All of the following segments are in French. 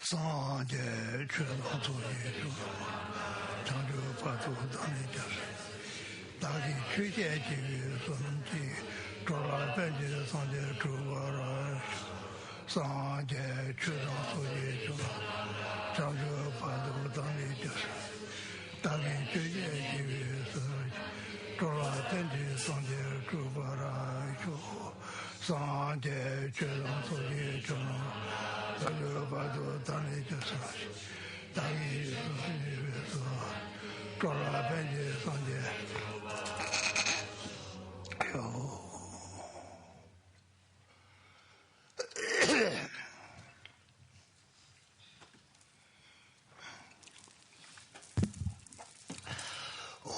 상제 최선소리 장주 파도 당리자 다기 최제지 손지 돌아 변제 상제 주와라 상제 최선소리 장주 파도 당리자 다기 최제지 돌아 변제 상제 주와라 상제 최선소리 봐도 다니겠어. 다니 그래서 돌아 벤지 선제.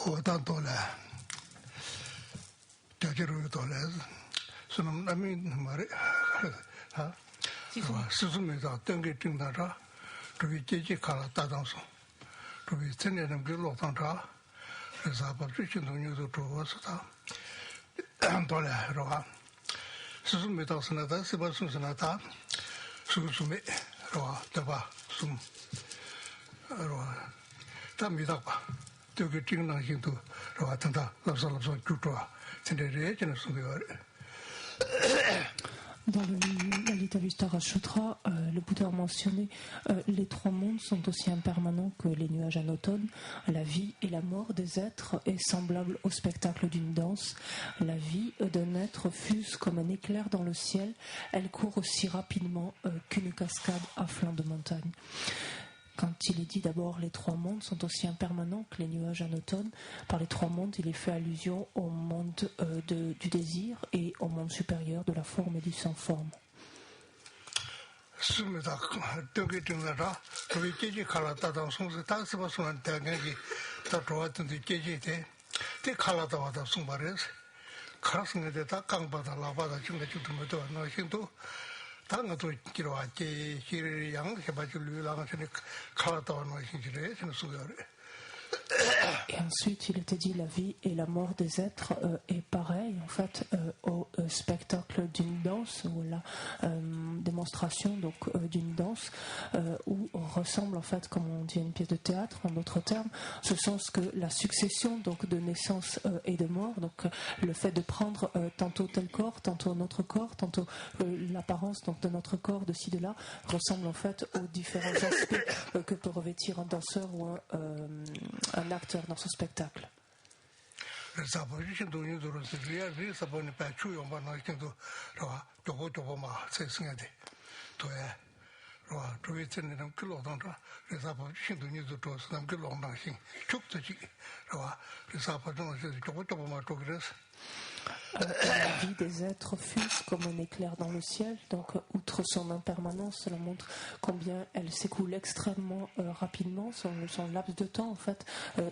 오다 돌아. 저기로 돌아. 손은 남이 말이 하. 스스로가 등게 등다라 저기 제지 가라 따당서 저기 전에는 그 로당자 그래서 아빠 주신 돈이도 들어왔었다 돌아라 스스로가 선하다 스바순선하다 수수메 로아 잡아 숨 로아 담이다봐 저기 찍는 힘도 로아 탄다 lap서 주토아 전에래 저는 숨겨야 Dans la Litavistara Sutra, le Bouddha a mentionné les trois mondes sont aussi impermanents que les nuages en automne. La vie et la mort des êtres est semblable au spectacle d'une danse. La vie d'un être fuse comme un éclair dans le ciel. Elle court aussi rapidement qu'une cascade à flanc de montagne. Quand il est dit d'abord les trois mondes sont aussi impermanents que les nuages en automne, par les trois mondes il est fait allusion au monde du désir et au monde supérieur de la forme et du sans forme. Et ensuite, il était dit la vie et la mort des êtres est pareil en fait au spectacle d'une danse ou la démonstration donc d'une danse où ressemble en fait comme on dit à une pièce de théâtre en d'autres termes, ce sens que la succession donc de naissance et de mort, donc le fait de prendre tantôt tel corps, tantôt notre corps, tantôt l'apparence donc de notre corps de ci de là ressemble en fait aux différents aspects que peut revêtir un danseur ou un acteur dans ce spectacle. La vie des êtres fuse comme un éclair dans le ciel, donc outre son impermanence, cela montre combien elle s'écoule extrêmement rapidement, son laps de temps en fait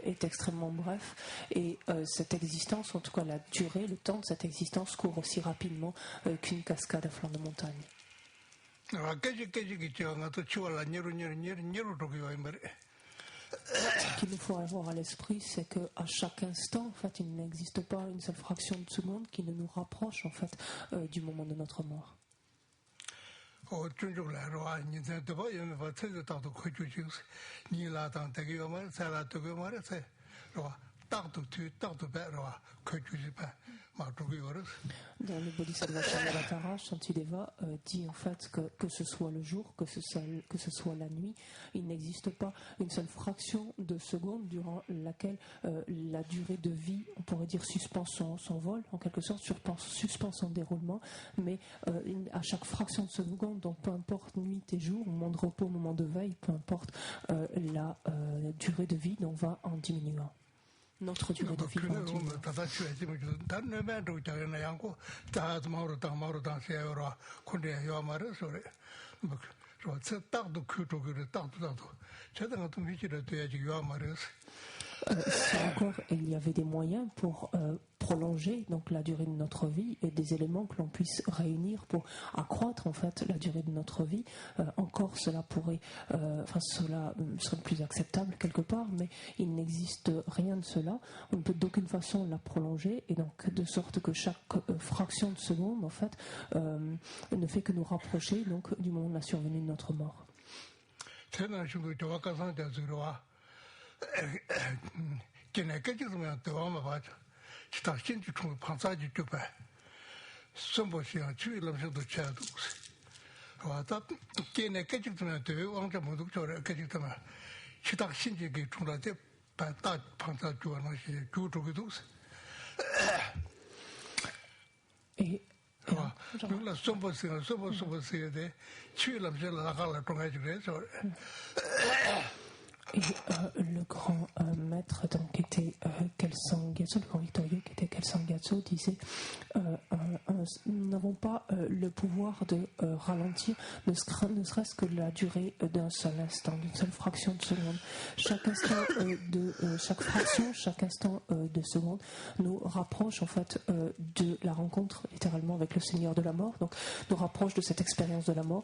est extrêmement bref et cette existence, en tout cas la durée, le temps de cette existence court aussi rapidement qu'une cascade à flanc de montagne. Ce qu'il nous faut avoir à l'esprit, c'est qu'à chaque instant, en fait, il n'existe pas une seule fraction de seconde qui ne nous rapproche, en fait, du moment de notre mort. Dans le Bodhisattva Charyavatara, Shantideva dit en fait que ce soit le jour, que ce soit la nuit, il n'existe pas une seule fraction de seconde durant laquelle la durée de vie, on pourrait dire suspend son vol, en quelque sorte suspend son déroulement, mais à chaque fraction de seconde, donc peu importe nuit et jour, moment de repos, moment de veille, peu importe la durée de vie, donc va en diminuant. Notre durée de vie va en diminuant. Si encore il y avait des moyens pour prolonger donc la durée de notre vie et des éléments que l'on puisse réunir pour accroître en fait la durée de notre vie, encore cela pourrait, cela serait plus acceptable quelque part, mais il n'existe rien de cela. On ne peut d'aucune façon la prolonger et donc de sorte que chaque fraction de seconde en fait ne fait que nous rapprocher donc du moment de la survenue de notre mort. Tena shungu jawa kasan ja zirwa kene kaji zuma dewa ma ba chita shinji chung pangsaji jubai sombo xiang chui lam shing do cha do wa ta kene kaji zuma dewa wang zha mu du chore kaji zuma chita shinji ge chung la de ba da pangsa juwa na xi ju zhu ge do là sombo de chui lam shing la ga la chung ai ju ge so Et le grand maître donc était Kelsang Gyatso, le grand victorieux qui était Kelsang Gyatso disait nous n'avons pas le pouvoir de ralentir ne serait-ce que la durée d'un seul instant, d'une seule fraction de seconde. Chaque instant chaque fraction, chaque instant de seconde nous rapproche en fait de la rencontre littéralement avec le Seigneur de la mort, donc nous rapproche de cette expérience de la mort.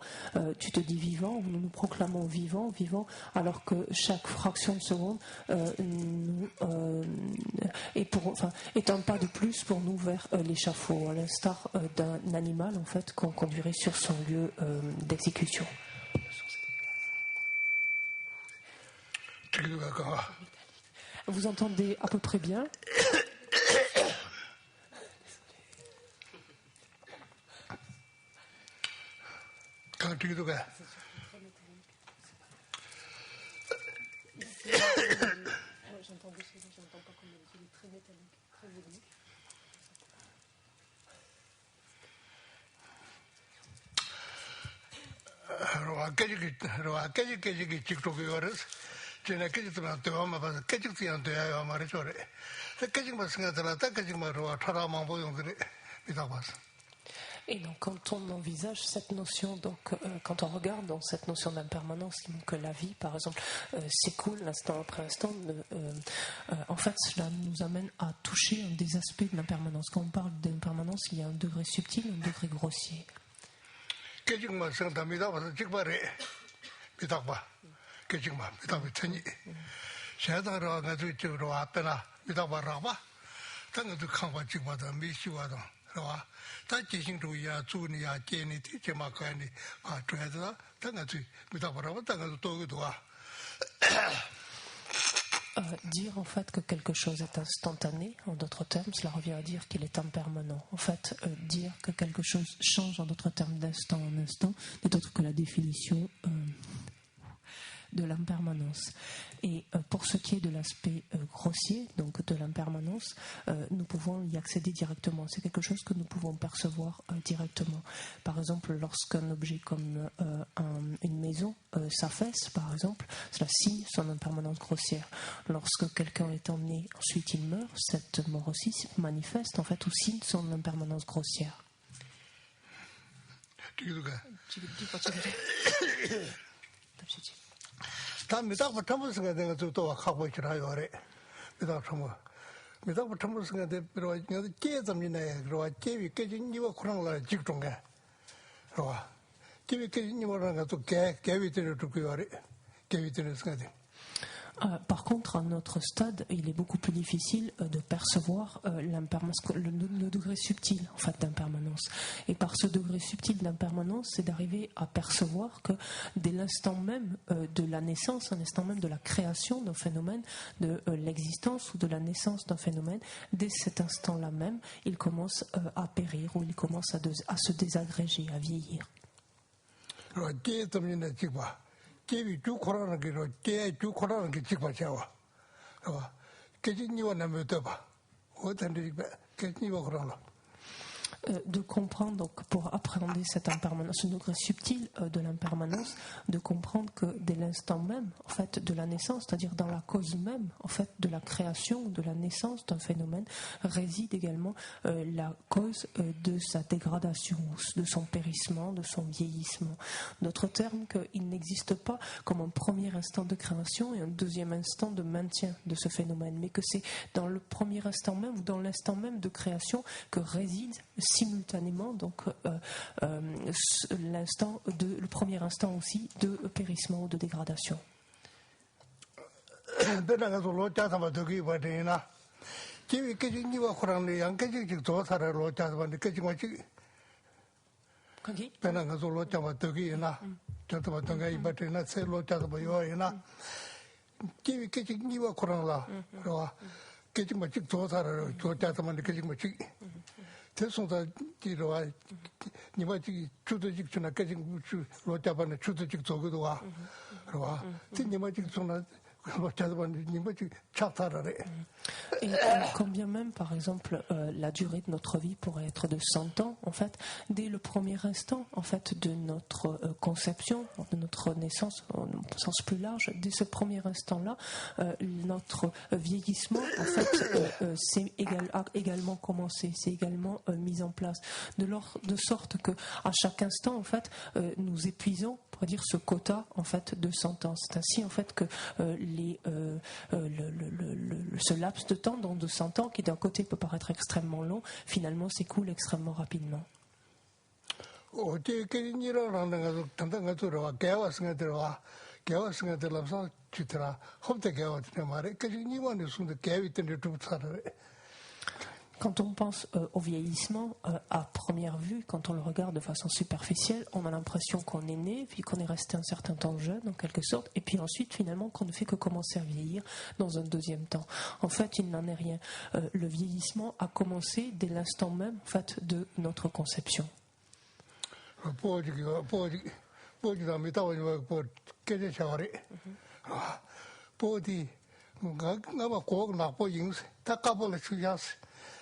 Tu te dis vivant, nous nous proclamons vivant, alors que chaque fraction de seconde est un pas de plus pour nous vers l'échafaud, à l'instar d'un animal en fait qu'on conduirait sur son lieu d'exécution. Vous entendez à peu près bien? J'entends doucement, j'entends pas comme il est très métallique, très aigu. Et donc, quand on envisage cette notion, donc quand on regarde dans cette notion d'impermanence, que la vie, par exemple, s'écoule instant après instant, en fait, cela nous amène à toucher un des aspects de l'impermanence. Quand on parle d'impermanence, il y a un degré subtil, un degré grossier. Dire en fait que quelque chose est instantané, en d'autres termes, cela revient à dire qu'il est impermanent. En fait, dire que quelque chose change, en d'autres termes, d'instant en instant, n'est autre que la définition de l'impermanence. Et pour ce qui est de l'aspect grossier, donc de l'impermanence, nous pouvons y accéder directement. C'est quelque chose que nous pouvons percevoir directement. Par exemple, lorsqu'un objet comme une maison s'affaisse, par exemple, cela signe son impermanence grossière. Lorsque quelqu'un est emmené, ensuite il meurt, cette mort aussi manifeste en fait ou signe son impermanence grossière. 다 미다고 참으스가 내가 또 하고 있더라요. 그래. 미다고 참어. 미다고 참으스가 되로 내가 깨점이네. 그러와 깨비 깨진이와 그런걸 직종게. 그러와. 깨비 깨진이와는 것도 깨비들을 듣고 요래. 깨비들을 생각해. Par contre, à notre stade, il est beaucoup plus difficile de percevoir l'impermanence, le degré subtil en fait d'impermanence. Et par ce degré subtil d'impermanence, c'est d'arriver à percevoir que dès l'instant même de la naissance, un instant même de la création d'un phénomène, de l'existence ou de la naissance d'un phénomène, dès cet instant-là même, il commence à périr ou il commence à se désagréger, à vieillir. 깨비 쭉 코라는 게로 깨쭉 코라는 게 직받자와. 봐. 깨진이와 나면 더 봐. 어떤 데 깨진이와 코라나. De comprendre, donc, pour appréhender cette impermanence, ce degré subtil de l'impermanence, de comprendre que dès l'instant même, en fait, de la naissance, c'est-à-dire dans la cause même, en fait, de la création, de la naissance d'un phénomène, réside également la cause de sa dégradation, de son périssement, de son vieillissement. D'autres termes, qu'il n'existe pas comme un premier instant de création et un deuxième instant de maintien de ce phénomène, mais que c'est dans le premier instant même ou dans l'instant même de création que réside simultanément donc le premier instant aussi de périssement ou de dégradation. 배나가 솔로자마 더기나 저도 동가 이바트나 셀로자도 뭐요이나 기위 깨지 니와 코랑라 그러와 깨지 뭐 조사를 조자도만 깨지 뭐 대송다 뒤로와 니마지 주도직 주나 깨지 로자반에 주도직 조기도 와 그러와 니마지 주나 Et quand bien même, par exemple, la durée de notre vie pourrait être de 100 ans, en fait, dès le premier instant, en fait, de notre conception, de notre naissance, au sens plus large, dès ce premier instant-là, notre vieillissement, en fait, a également commencé, c'est également mis en place, de sorte que à chaque instant, en fait, nous épuisons, on pourrait dire, ce quota, en fait, de 100 ans. C'est ainsi, en fait, que ce laps de temps, donc de 100 ans, qui d'un côté peut paraître extrêmement long, finalement s'écoule extrêmement rapidement. Quand on pense au vieillissement, à première vue, quand on le regarde de façon superficielle, on a l'impression qu'on est né, puis qu'on est resté un certain temps jeune, en quelque sorte, et puis ensuite, finalement, qu'on ne fait que commencer à vieillir dans un deuxième temps. En fait, il n'en est rien. Le vieillissement a commencé dès l'instant même, en fait, de notre conception.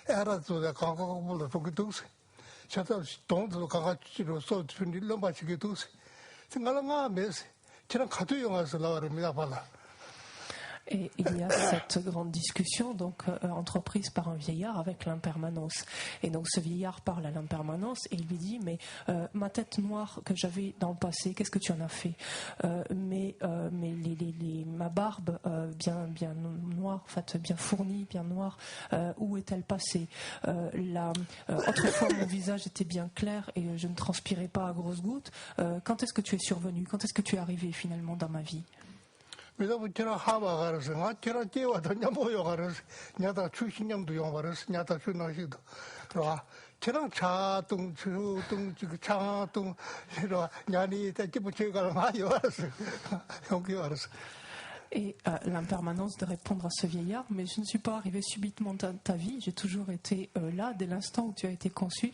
알아서 강강불로 동동세 저도 동도 강아지로 소트 일로 마치게 두세 생각나 메스 저랑 가도 영화에서 나와랍니다 발라. Et il y a cette grande discussion donc entreprise par un vieillard avec l'impermanence. Et donc ce vieillard parle à l'impermanence et il lui dit mais ma tête noire que j'avais dans le passé, qu'est-ce que tu en as fait? Mais ma barbe bien noire, en fait bien fournie, bien noire, où est-elle passée? Autrefois mon visage était bien clair et je ne transpirais pas à grosses gouttes. Quand est-ce que tu es survenu? Quand est-ce que tu es arrivé finalement dans ma vie? 왜냐면 제가 하바가르서 제가 제와도 냐모요가르서 냐다 추신념도 용가르서 냐다 추나시도 그러와 저랑 차동 차동 이러 냐니 대기부 제가 많이 와서 여기 와서 Et l'impermanence de répondre à ce vieillard, mais je ne suis pas arrivé subitement dans ta vie, j'ai toujours été là, dès l'instant où tu as été conçu,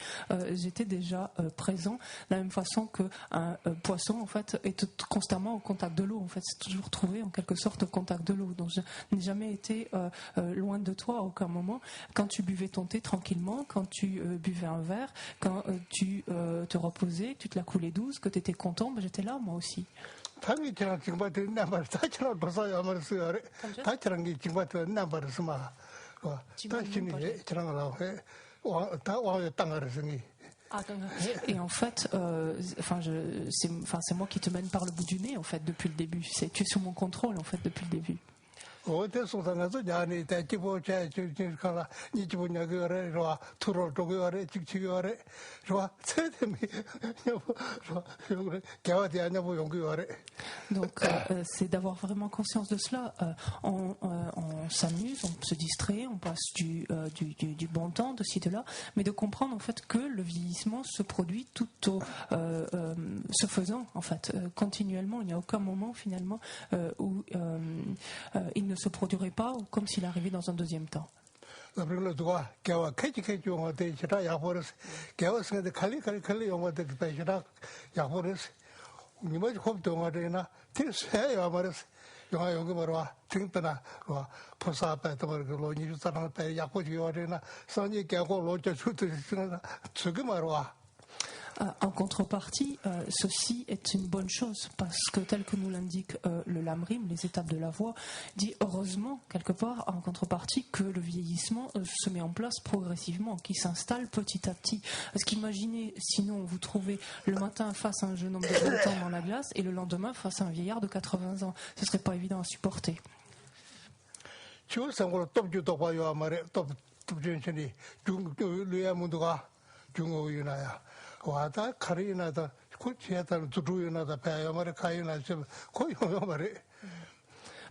j'étais déjà présent, de la même façon qu'un poisson en fait est constamment au contact de l'eau, en fait c'est toujours trouvé en quelque sorte au contact de l'eau, donc je n'ai jamais été loin de toi à aucun moment, quand tu buvais ton thé tranquillement, quand tu buvais un verre, quand tu te reposais, que tu te la coulais douce, que tu étais content, ben, j'étais là moi aussi. 당이 저랑 지금 봐도 남발 다처럼 벗어야 말았어요. 다처럼 게 지금 봐도 남발스 마. 다시니 저랑 하고 다 와요 땅아르스니. Et en fait, c'est moi qui te mène par le bout du nez en fait depuis le début. Tu es sous mon contrôle en fait depuis le début. 어때서서 야니 대기보 제주가라 니집은야 그래 로 투로 도고래 직치고래 로 세대미 로 개와디 아냐고 용기래. Donc c'est d'avoir vraiment conscience de cela. On s'amuse, on se distrait, on passe du bon temps de ci de là, mais de comprendre en fait que le vieillissement se produit tout se faisant en fait continuellement. Il n'y a aucun moment finalement où il ne se produirait pas ou comme s'il arrivait dans un deuxième temps. En contrepartie, ceci est une bonne chose parce que tel que nous l'indique le Lamrim, les étapes de la voie, dit heureusement quelque part en contrepartie que le vieillissement se met en place progressivement, qui s'installe petit à petit. Parce qu'imaginez sinon vous trouvez le matin face à un jeune homme de 20 ans dans la glace et le lendemain face à un vieillard de 80 ans. Ce serait pas évident à supporter.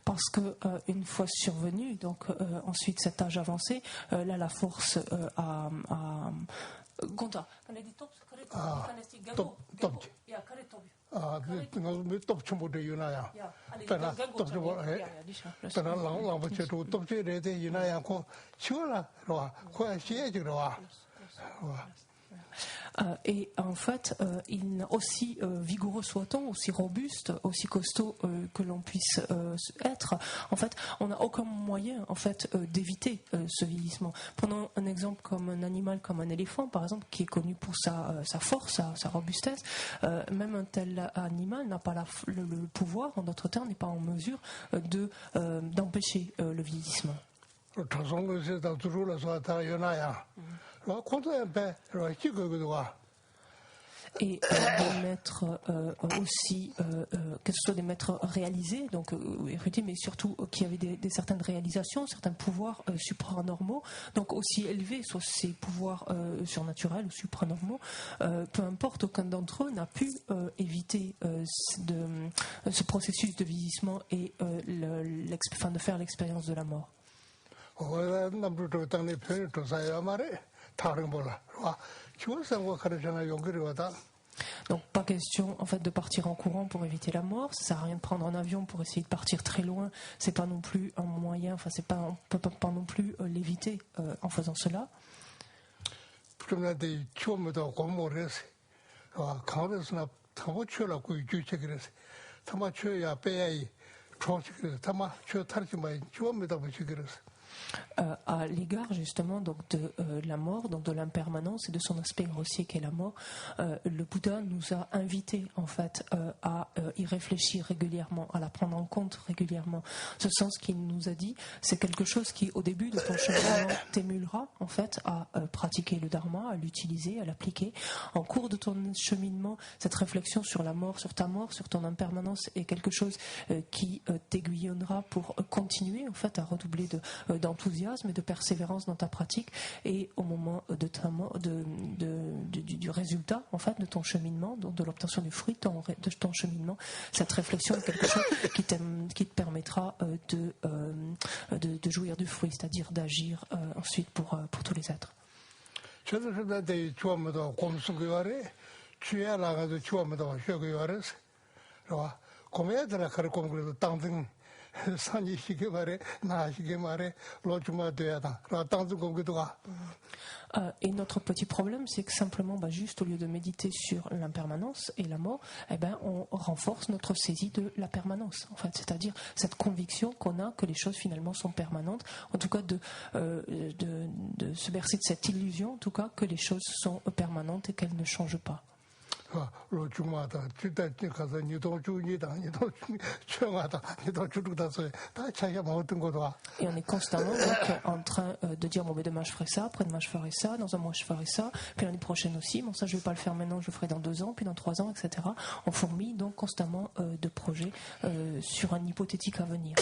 Parce que une fois survenu, donc ensuite cet âge avancé, là la force Gonta, kan dit top, kan het die top. Ja, kan het top. 그 톱쳐보대 유나야. Ja, 그러나 톱쳐보 그러나 랑랑부터 톱쳐야 돼 유나야 고 치워라 와 고야 시에지 와. Et en fait, aussi vigoureux soit-on, aussi robuste, aussi costaud que l'on puisse être, en fait, on n'a aucun moyen en fait d'éviter ce vieillissement. Prenons un exemple comme un animal comme un éléphant, par exemple, qui est connu pour sa force, sa robustesse. Même un tel animal n'a pas le pouvoir, en d'autres termes, n'est pas en mesure d'empêcher le vieillissement. Et des maîtres aussi, que ce soit des maîtres réalisés, donc érudits, mais surtout qui avaient certaines réalisations, certains pouvoirs supranormaux, donc aussi élevés, soit ces pouvoirs surnaturels ou supranormaux, peu importe, aucun d'entre eux n'a pu éviter ce processus de vieillissement et de faire l'expérience de la mort. Donc pas question en fait de partir en courant pour éviter la mort, ça sert à rien de prendre un avion pour essayer de partir très loin, c'est pas non plus un moyen, enfin on peut pas non plus l'éviter en faisant cela. À l'égard justement donc de la mort, donc de l'impermanence et de son aspect grossier qu'est la mort, le Bouddha nous a invités en fait à y réfléchir régulièrement, à la prendre en compte régulièrement. Ce sens qu'il nous a dit, c'est quelque chose qui au début de ton cheminement t'émulera en fait à pratiquer le dharma, à l'utiliser, à l'appliquer. En cours de ton cheminement, cette réflexion sur la mort, sur ta mort, sur ton impermanence est quelque chose qui t'aiguillonnera pour continuer en fait à redoubler d'enthousiasme et de persévérance dans ta pratique, et au moment de ta mort, du résultat en fait de ton cheminement, donc de l'obtention du fruit de ton cheminement, cette réflexion est quelque chose qui te permettra de jouir du fruit, c'est-à-dire d'agir ensuite pour tous les êtres. Et notre petit problème, c'est que simplement, juste au lieu de méditer sur l'impermanence et la mort, on renforce notre saisie de la permanence, en fait, c'est-à-dire cette conviction qu'on a que les choses finalement sont permanentes, en tout cas de se bercer de cette illusion, en tout cas que les choses sont permanentes et qu'elles ne changent pas. Et on est constamment en train de dire demain je ferai ça, après-demain je ferai ça, dans un mois je ferai ça, puis l'année prochaine aussi, ça je ne vais pas le faire maintenant, je le ferai dans 2 ans, puis dans 3 ans, etc. On fourmille donc constamment de projets sur un hypothétique avenir.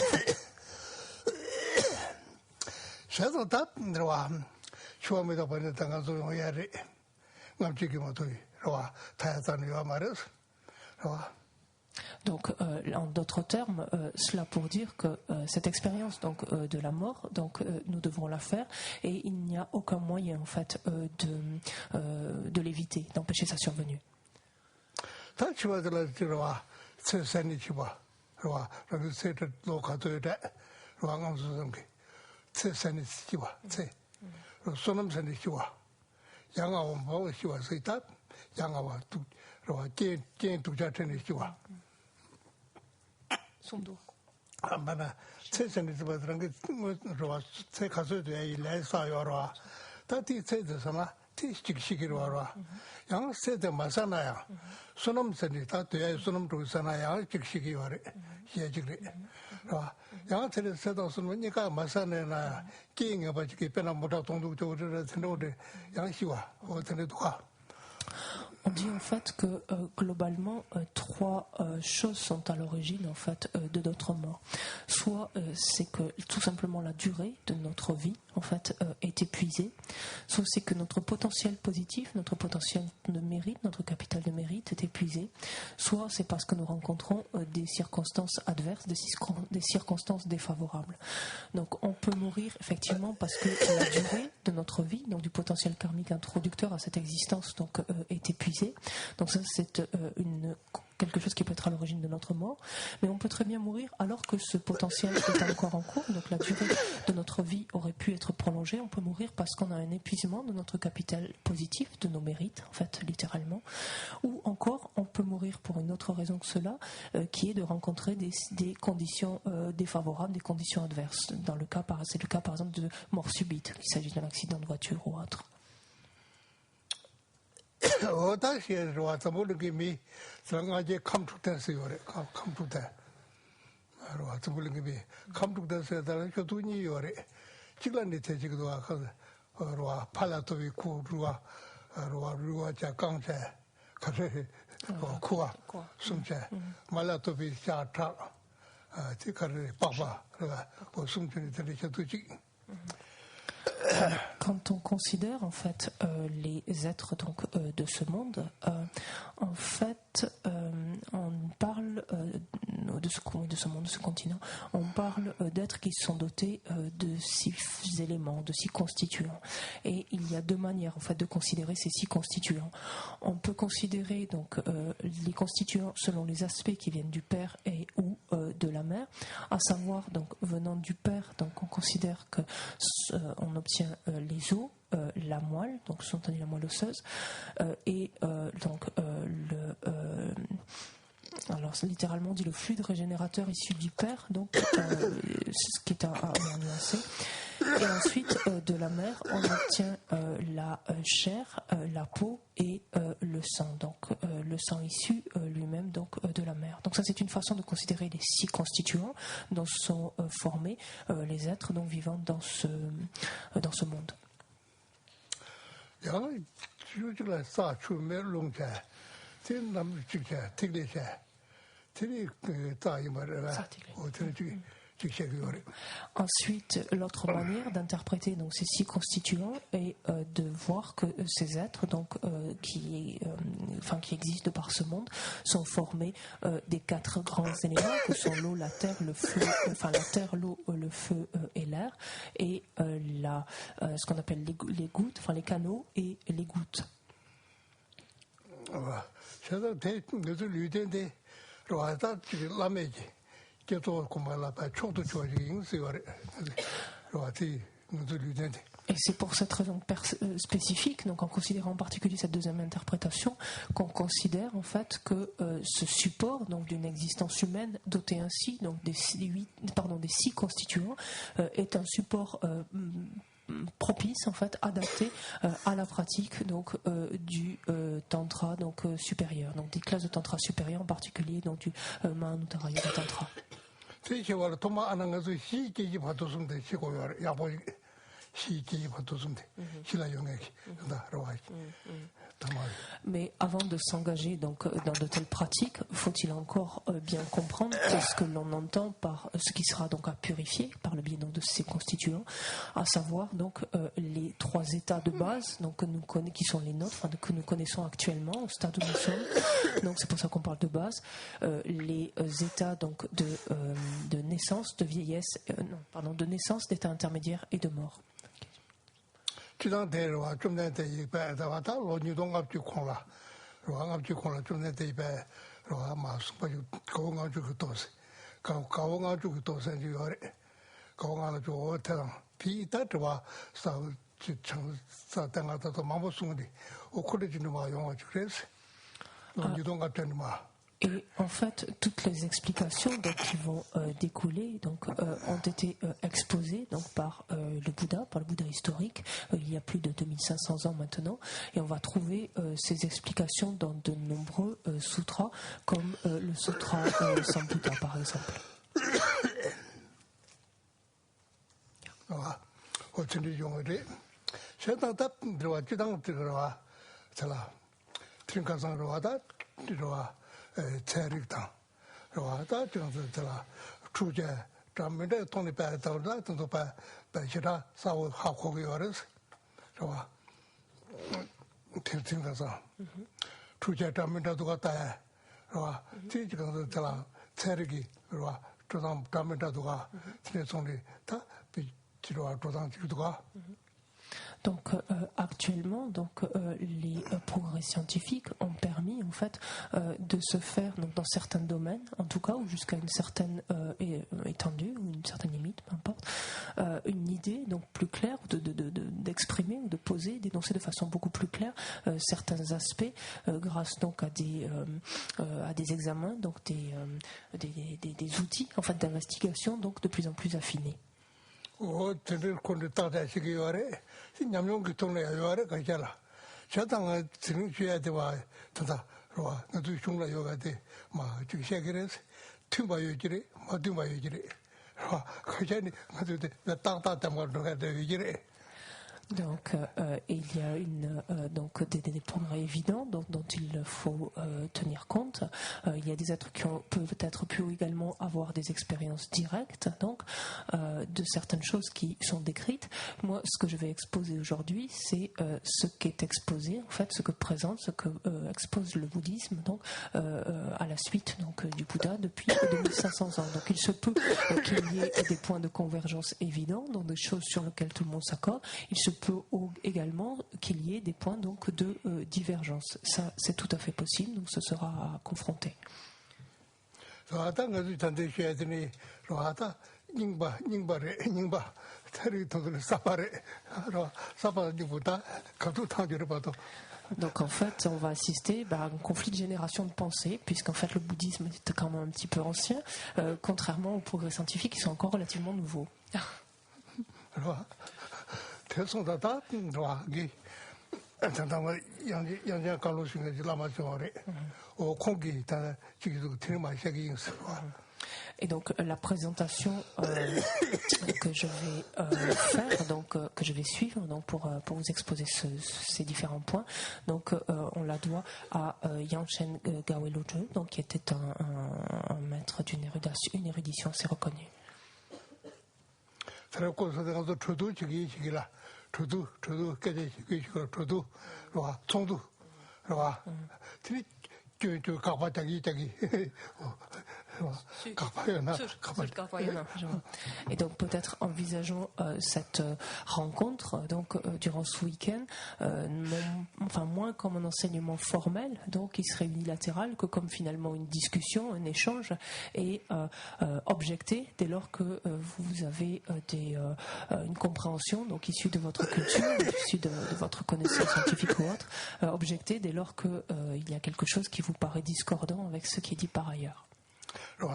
Donc, en d'autres termes, cela pour dire que cette expérience donc de la mort, donc nous devons la faire, et il n'y a aucun moyen en fait de l'éviter, d'empêcher sa survenue. On dit en fait que globalement trois choses sont à l'origine en fait de notre mort. Soit c'est que tout simplement la durée de notre vie en fait est épuisée. Soit c'est que notre potentiel positif, notre potentiel de mérite, notre capital de mérite est épuisé. Soit c'est parce que nous rencontrons des circonstances adverses, des circonstances défavorables. Donc on peut mourir effectivement parce que la durée de notre vie, donc du potentiel karmique introducteur à cette existence, donc est épuisé. Donc ça c'est quelque chose qui peut être à l'origine de notre mort, mais on peut très bien mourir alors que ce potentiel est encore en cours, donc la durée de notre vie aurait pu être prolongée. On peut mourir parce qu'on a un épuisement de notre capital positif, de nos mérites, en fait, littéralement, ou encore on peut mourir pour une autre raison que cela, qui est de rencontrer des conditions défavorables, des conditions adverses. C'est le cas par exemple de mort subite, qu'il s'agisse d'un accident de voiture ou autre. Quand on considère en fait les êtres donc de ce monde, en fait on parle de ce monde, de ce continent, on parle d'êtres qui sont dotés de 6 éléments, de 6 constituants. Et il y a 2 manières en fait de considérer ces 6 constituants. On peut considérer donc les constituants selon les aspects qui viennent du père et ou de la mère, à savoir donc venant du père, donc on considère que on obtient les os, la moelle, donc sous-entendu la moelle osseuse, et donc alors c'est littéralement dit le fluide régénérateur issu du père, donc ce qui est à nuancer. Et ensuite de la mère on obtient la chair, la peau et le sang, donc le sang issu lui-même donc de la mère. Donc ça c'est une façon de considérer les 6 constituants dont sont formés les êtres donc vivants dans ce monde. Ensuite, l'autre manière d'interpréter donc ces 6 constituants est de voir que ces êtres donc qui existent par ce monde sont formés des 4 grands éléments que sont l'eau, la terre, le feu, la terre, l'eau, le feu et l'air, et ce qu'on appelle les gouttes, les canaux et les gouttes. Et c'est pour cette raison spécifique, donc en considérant en particulier cette deuxième interprétation, qu'on considère en fait que ce support donc d'une existence humaine doté ainsi donc des 6 constituants est un support propice en fait, adapté à la pratique donc du tantra donc supérieur, donc des classes de tantra supérieur en particulier donc du Mahanuttara Yoga Tantra. Mais avant de s'engager donc dans de telles pratiques, faut-il encore bien comprendre qu'est-ce que l'on entend par ce qui sera donc à purifier par le biais donc de ces constituants, à savoir donc les 3 états de base donc qui sont les nôtres, que nous connaissons actuellement au stade où nous sommes. Donc c'est pour ça qu'on parle de base. Les états donc de naissance, de vieillesse, de naissance, d'état intermédiaire et de mort. Et en fait, toutes les explications donc, qui vont découler donc, ont été exposées donc, par le Bouddha historique, il y a plus de 2500 ans maintenant, et on va trouver ces explications dans de nombreux sutras, comme le sutra Sambuddha par exemple. 팅가상 로하다 로하 체릭당 로하다 정도들아 주제 담면에 돈이 빠졌다 또 빠지라 사고 하고 요르스 로하 팅가상 주제 담면에도 갔다 로하 지지가들아 체릭이 로하 조상 담면에도 가 진행송이 다 비지로와 조상 지도가 Donc actuellement, les progrès scientifiques ont permis en fait de se faire donc, dans certains domaines, en tout cas, ou jusqu'à une certaine étendue ou une certaine limite, peu importe, une idée donc plus claire d'exprimer ou de poser, d'énoncer de façon beaucoup plus claire certains aspects grâce donc à des examens, donc des outils en fait d'investigation donc de plus en plus affinés. 저들 콘데 따다시기 요래 냠용기 동네 요래 가잖아 저당은 지금 줘야 돼와 된다 와 나도 중라 요가데 마 지금 시작해서 튜바요지리 마두마요지리 와 가자니 나도 땅땅 때문에 가도 요지리 Donc, il y a donc des progrès évidents dont il faut tenir compte. Il y a des êtres qui peuvent être pu également avoir des expériences directes, donc de certaines choses qui sont décrites. Moi, ce que je vais exposer aujourd'hui, c'est ce qui est exposé, en fait, ce que présente, ce que expose le bouddhisme, donc à la suite donc du Bouddha depuis 2500 ans. Donc, il se peut qu'il y ait des points de convergence évidents, donc des choses sur lesquelles tout le monde s'accorde. Il se peut également qu'il y ait des points donc de divergence. Ça, c'est tout à fait possible, donc ce sera à confronter. Donc en fait, on va assister à un conflit de génération de pensée, puisqu'en fait le bouddhisme est quand même un petit peu ancien, contrairement aux progrès scientifiques qui sont encore relativement nouveaux. 대송다다 와기 단단한 양양 갈로싱의 라마조레 오 공기 다 지기도 테마시기 있어. Et donc la présentation que je vais faire, donc que je vais suivre, donc pour vous exposer ces différents points, donc on la doit à Yanshen Gawe Loje, donc qui était un maître d'une érudition assez reconnue. 저도 깨지 저도 와 총도 와 틀이 저 가바다기 Et donc peut-être envisageons cette rencontre donc durant ce week-end, moins comme un enseignement formel, donc qui serait unilatéral, que comme finalement une discussion, un échange, et objecter dès lors que vous avez une compréhension donc issue de votre culture, issue de votre connaissance scientifique ou autre, objecter dès lors que il y a quelque chose qui vous paraît discordant avec ce qui est dit par ailleurs. Le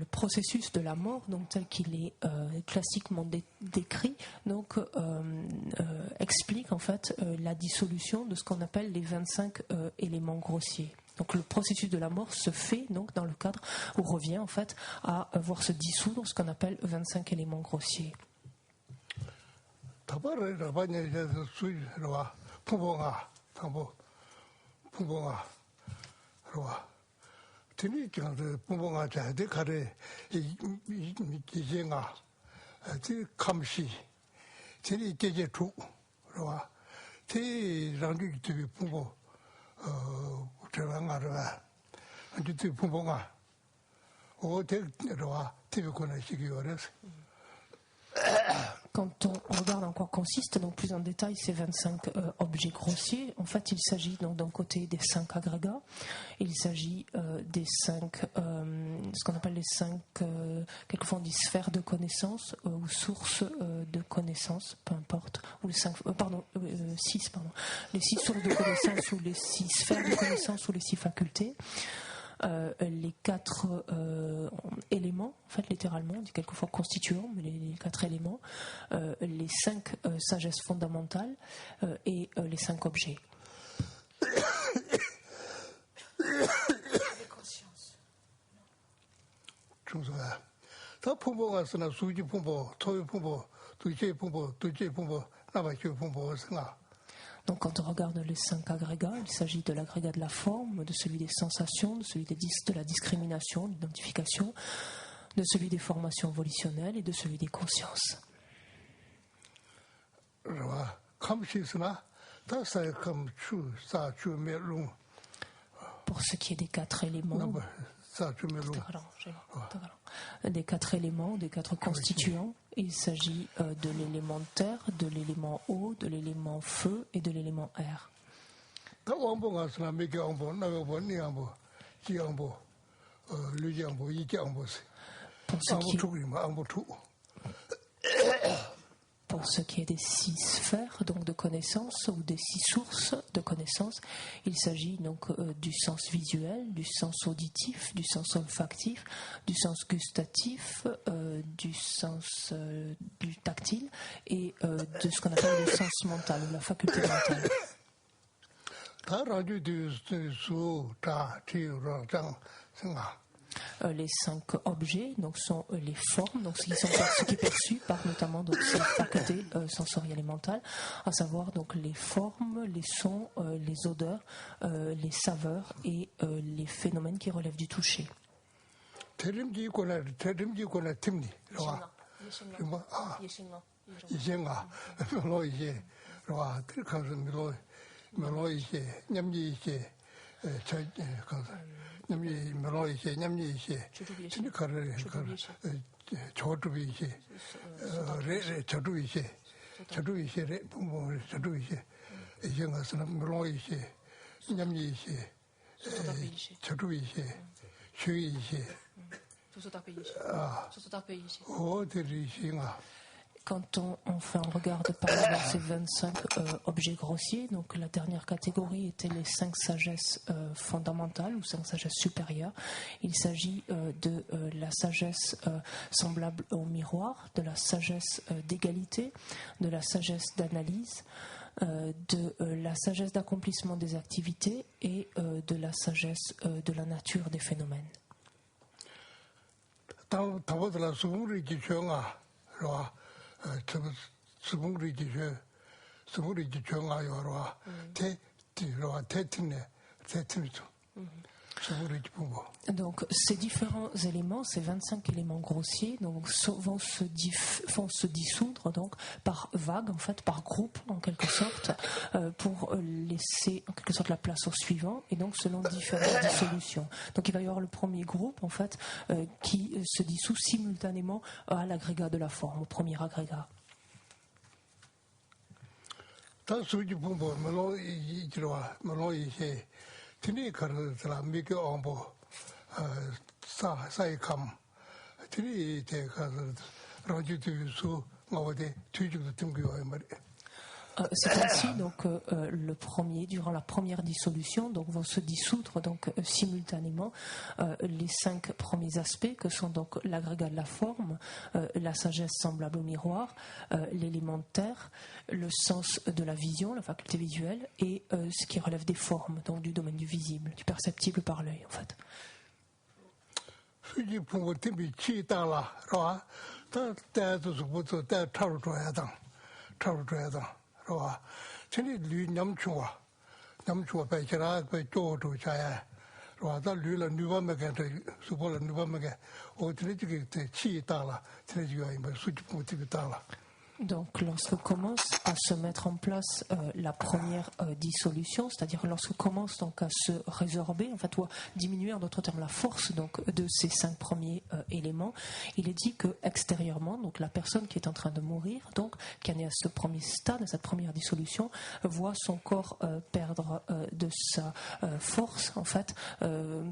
processus de la mort, donc tel qu'il est classiquement décrit, donc explique en fait la dissolution de ce qu'on appelle les 25 éléments grossiers. Donc le processus de la mort se fait donc dans le cadre où revient en fait à voir se dissoudre ce qu'on appelle 25 éléments grossiers. Quand on regarde en quoi consistent donc plus en détail ces 25 objets grossiers, en fait il s'agit donc d'un côté des 5 agrégats, il s'agit des 5, ce qu'on appelle les 5, quelquefois on dit sphères de connaissance ou sources de connaissance, peu importe, ou les 6 les 6 sources de connaissance ou les 6 sphères de connaissance ou les 6 facultés. Les 4 éléments, en fait littéralement, on dit quelquefois constituants, mais les 4 éléments, les 5 sagesses fondamentales et les 5 objets. 다 풍부가서나 수지 풍부, 토요 풍부, 두제 풍부, 두제 풍부, 나바주 풍부 생각. Donc quand on regarde les 5 agrégats, il s'agit de l'agrégat de la forme, de celui des sensations, de celui de la discrimination, de l'identification, de celui des formations volitionnelles et de celui des consciences. Pour ce qui est des 4 éléments, des 4 éléments, des 4 constituants, il s'agit de l'élément terre, de l'élément eau, de l'élément feu et de l'élément air. Pour ce qui est des 6 sphères donc de connaissance ou des 6 sources de connaissance, il s'agit donc du sens visuel, du sens auditif, du sens olfactif, du sens gustatif, du sens du tactile et de ce qu'on appelle le sens mental ou la faculté mentale. Les 5 objets donc sont les formes, donc ce qui est perçu par notamment donc ces facultés sensorielles et mentales, à savoir donc les formes, les sons, les odeurs, les saveurs et les phénomènes qui relèvent du toucher. 냠이 meloi 이제 냠이 이제 진짜 가르래 저도 이제 레 저도 이제 뭐 저도 이제 이제 가서 meloi 이제 냠이 이제 저도 이제 쉬이 이제 어디리 시가 Quand on fait un regard de parler dans ces 25 objets grossiers, donc la dernière catégorie était les 5 sagesses fondamentales ou 5 sagesses supérieures. Il s'agit de la sagesse semblable au miroir, de la sagesse d'égalité, de la sagesse d'analyse, de la sagesse d'accomplissement des activités et de la sagesse de la nature des phénomènes. Donc ces différents éléments, ces 25 éléments grossiers, donc vont se dissoudre donc par vagues, en fait, par groupe en quelque sorte, pour laisser en quelque sorte la place au suivant, et donc selon différentes dissolutions. Donc il va y avoir le premier groupe en fait qui se dissout simultanément à l'agrégat de la forme, au premier agrégat. Tini karatala miki ombo sai kam tini te rajo tu su ngawade tujuk tumgyo mari. C'est ainsi donc le premier, durant la première dissolution, donc vont se dissoudre donc simultanément les 5 premiers aspects que sont donc l'agrégat de la forme, la sagesse semblable au miroir, l'élément terre, le sens de la vision, la faculté visuelle et ce qui relève des formes, donc du domaine du visible, du perceptible par l'œil en fait. 와 전에 류 남충와 배치라 그 조도 자야 와다 류를 누바메게 수보를 누바메게 어떻게 되게 치다라 전에가 뭐 수지 못이다라. Donc, lorsque commence à se mettre en place la première dissolution, c'est-à-dire lorsque commence donc à se résorber, en fait, ou à diminuer en d'autres termes la force donc de ces 5 premiers éléments, il est dit que extérieurement, donc la personne qui est en train de mourir, donc qui en est à ce premier stade, à cette première dissolution, voit son corps perdre de sa force, en fait,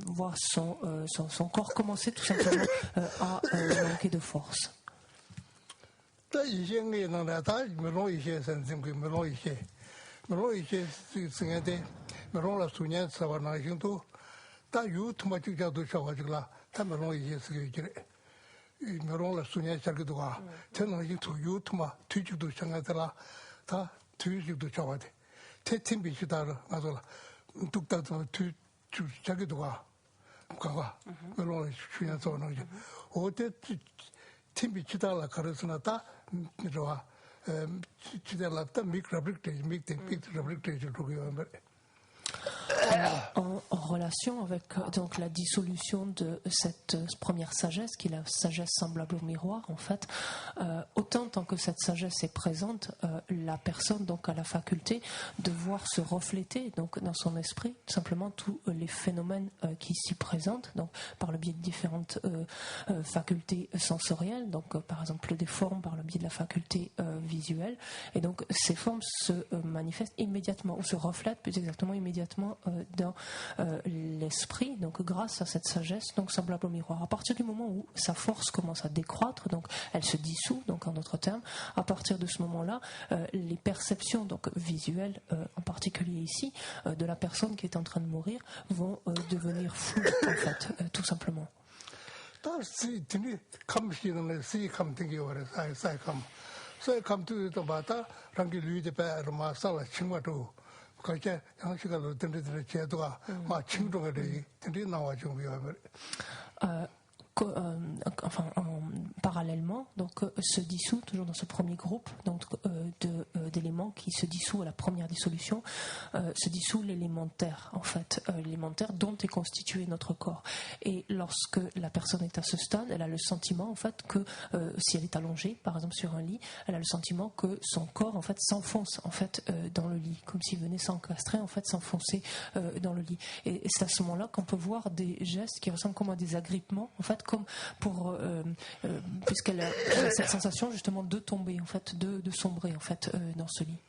voit son corps commencer tout simplement à manquer de force. 이제는 나다 meloi 선생님 meloi 생각에 meloi 수년 사와나 정도 다 유튜브 찍자도 저가지고라 다 meloi 쓰게 이 meloi 수년 자기도 가 저는 이 유튜브 뒤지도 생각하더라 다 뒤지도 저가돼 태팀 비시다라 가서 뚝딱도 뒤 자기도 가 meloi 수년 저는 어때 팀이 치달라 그랬으나다 이러와 치달라다 En relation avec donc la dissolution de cette première sagesse, qui est la sagesse semblable au miroir, en fait, autant tant que cette sagesse est présente, la personne donc a la faculté de voir se refléter donc dans son esprit tout simplement tous les phénomènes qui s'y présentent, donc par le biais de différentes facultés sensorielles, donc par exemple des formes par le biais de la faculté visuelle, et donc ces formes se manifestent immédiatement ou se reflètent plus exactement immédiatement dans l'esprit, donc grâce à cette sagesse donc semblable au miroir. À partir du moment où sa force commence à décroître, donc elle se dissout, donc en d'autres termes, à partir de ce moment-là, les perceptions donc visuelles, en particulier ici, de la personne qui est en train de mourir, vont devenir floues en fait, tout simplement. Parallèlement, donc se dissout toujours dans ce premier groupe donc d'éléments qui se dissout à la première dissolution, se dissout l'élémentaire en fait, l'élémentaire dont est constitué notre corps. Et lorsque la personne est à ce stade, elle a le sentiment en fait que si elle est allongée, par exemple sur un lit, elle a le sentiment que son corps en fait s'enfonce en fait dans le lit, comme s'il venait s'encastrer en fait, s'enfoncer dans le lit. Et c'est à ce moment-là qu'on peut voir des gestes qui ressemblent comme à des agrippements en fait, comme pour puisqu'elle a cette sensation justement de tomber en fait, de sombrer en fait dans ce lit.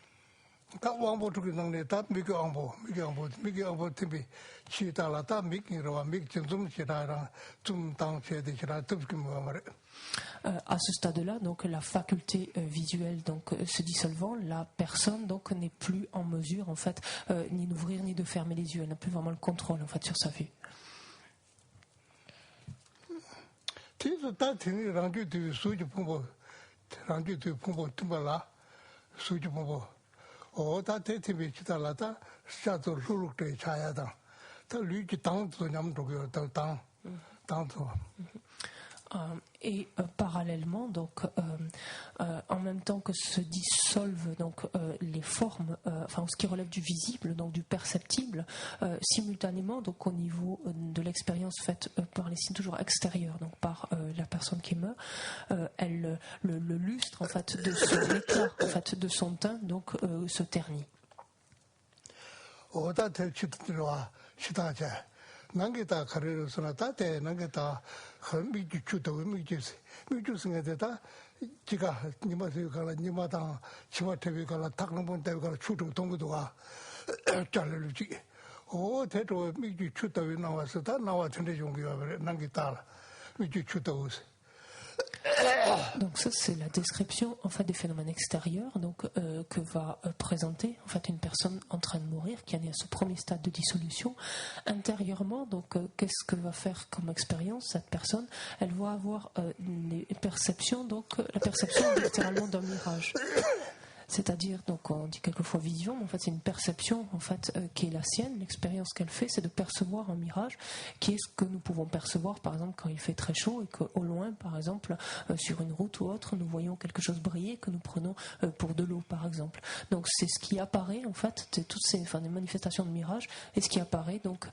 À ce stade-là, donc la faculté visuelle donc se dissolvant, la personne donc n'est plus en mesure en fait ni d'ouvrir ni de fermer les yeux. Elle n'a plus vraiment le contrôle en fait sur sa vue. Et parallèlement, donc, en même temps que se dissolvent donc les formes, enfin ce qui relève du visible, donc du perceptible, simultanément, donc au niveau de l'expérience faite par les signes toujours extérieurs, donc par la personne qui meurt, elle le lustre en fait de son éclat, en fait de son teint, donc se ternit. nange다 가르를 쓰나다 대 nange다 미주 주도 미주승에다 지가 니마서 가라 니마다 치마테비 가라 탁능본 대비 가라 주도 동구도가 잘르지 오 대도 미주 주도 나와서 다 나와 전에 종교가 nange다 미주 주도 Donc ça c'est la description en fait des phénomènes extérieurs donc que va présenter en fait une personne en train de mourir qui en est à ce premier stade de dissolution. Intérieurement donc qu'est-ce que va faire comme expérience cette personne? Elle va avoir des perceptions, donc la perception littéralement d'un mirage. C'est-à-dire, donc on dit quelquefois vision, mais en fait c'est une perception en fait qui est la sienne. L'expérience qu'elle fait, c'est de percevoir un mirage, qui est ce que nous pouvons percevoir, par exemple quand il fait très chaud et qu'au loin, par exemple sur une route ou autre, nous voyons quelque chose briller que nous prenons pour de l'eau, par exemple. Donc c'est ce qui apparaît en fait, toutes ces des manifestations de mirage, et ce qui apparaît donc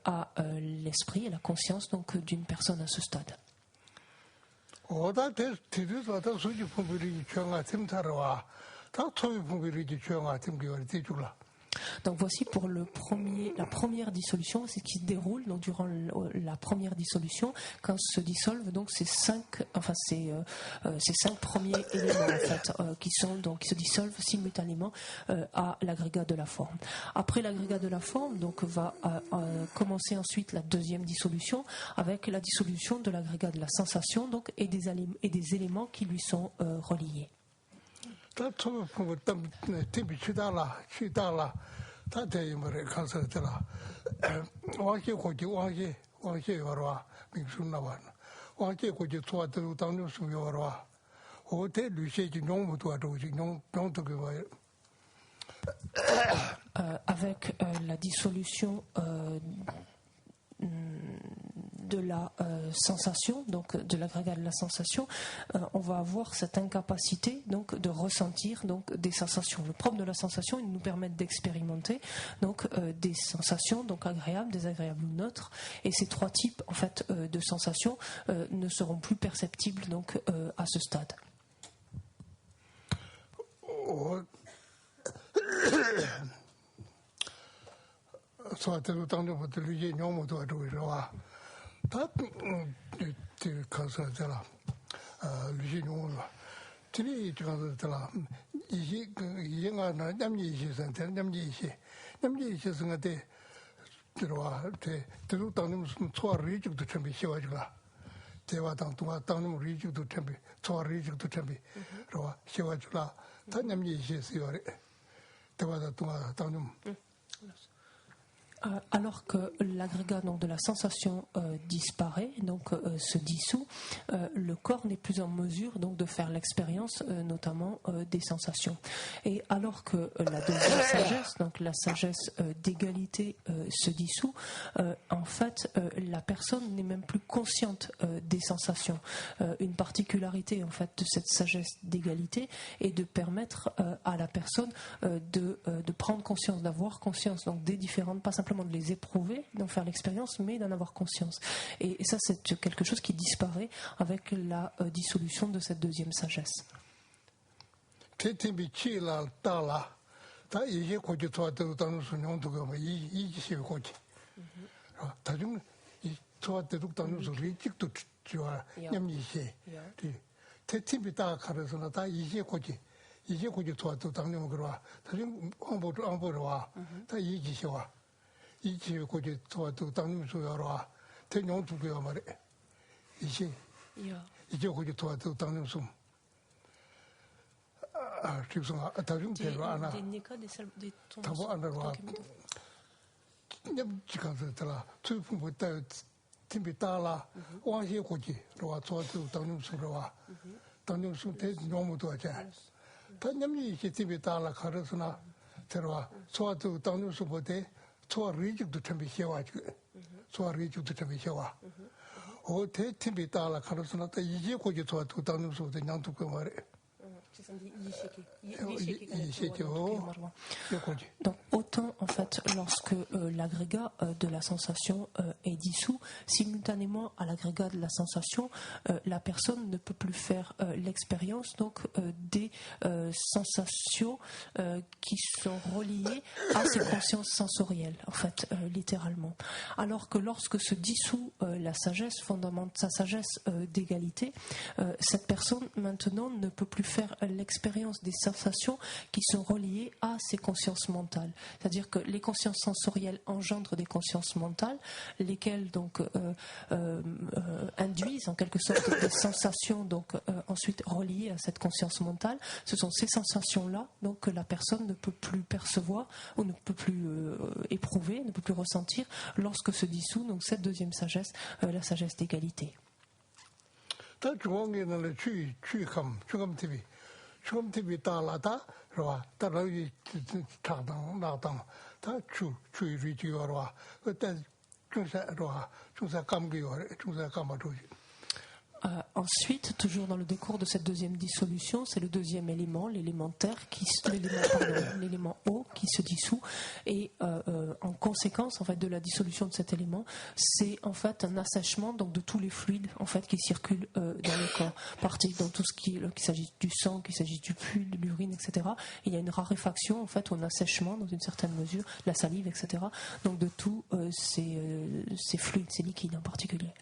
à l'esprit et la conscience donc d'une personne à ce stade. Donc voici pour la première dissolution, c'est ce qui se déroule donc durant la première dissolution quand se dissolvent donc ces cinq premiers éléments en fait qui se dissolvent simultanément à l'agrégat de la forme. Après l'agrégat de la forme donc va commencer ensuite la deuxième dissolution avec la dissolution de l'agrégat de la sensation donc et des éléments qui lui sont reliés. Avec la dissolution de la sensation, donc de l'agrégat de la sensation, on va avoir cette incapacité donc de ressentir donc des sensations. Le propre de la sensation, il nous permet d'expérimenter donc des sensations donc agréables, désagréables ou neutres, et ces trois types en fait de sensations ne seront plus perceptibles donc à ce stade. Alors que l'agrégat donc, de la sensation disparaît, donc se dissout, le corps n'est plus en mesure donc, de faire l'expérience notamment des sensations. Et alors que la deuxième sagesse, donc la sagesse d'égalité, se dissout, en fait, la personne n'est même plus consciente des sensations. Une particularité en fait de cette sagesse d'égalité est de permettre à la personne de prendre conscience, d'avoir conscience donc, des différentes, pas simplement de les éprouver, d'en faire l'expérience, mais d'en avoir conscience. Et ça, c'est quelque chose qui disparaît avec la dissolution de cette deuxième sagesse. Donc autant en fait lorsque l'agrégat de la sensation est dissous, simultanément à l'agrégat de la sensation, la personne ne peut plus faire l'expérience donc des sensations qui sont reliées à ses consciences sensorielles, en fait, littéralement. Alors que lorsque se dissout la sagesse fondamentale, sa sagesse d'égalité, cette personne maintenant ne peut plus faire l'expérience des sensations qui sont reliées à ses consciences mentales. C'est-à-dire que les consciences sensorielles engendrent des consciences mentales, lesquelles donc induisent en quelque sorte des sensations donc ensuite reliées à cette conscience mentale. Ce sont ces sensations-là donc que la personne ne peut plus percevoir ou ne peut plus éprouver, ne peut plus ressentir lorsque se dissout donc cette deuxième sagesse, la sagesse d'égalité. Ensuite, toujours dans le décours de cette deuxième dissolution, c'est le deuxième élément, l'élément terre, l'élément eau qui se dissout, et en conséquence en fait de la dissolution de cet élément, c'est en fait un assèchement donc de tous les fluides en fait qui circulent dans le corps, dans tout ce qu'il s'agit du sang, qu'il s'agit du pus, de l'urine, etc. Et il y a une raréfaction en fait ou un assèchement dans une certaine mesure, la salive, etc. Donc de tous ces fluides, ces liquides en particulier.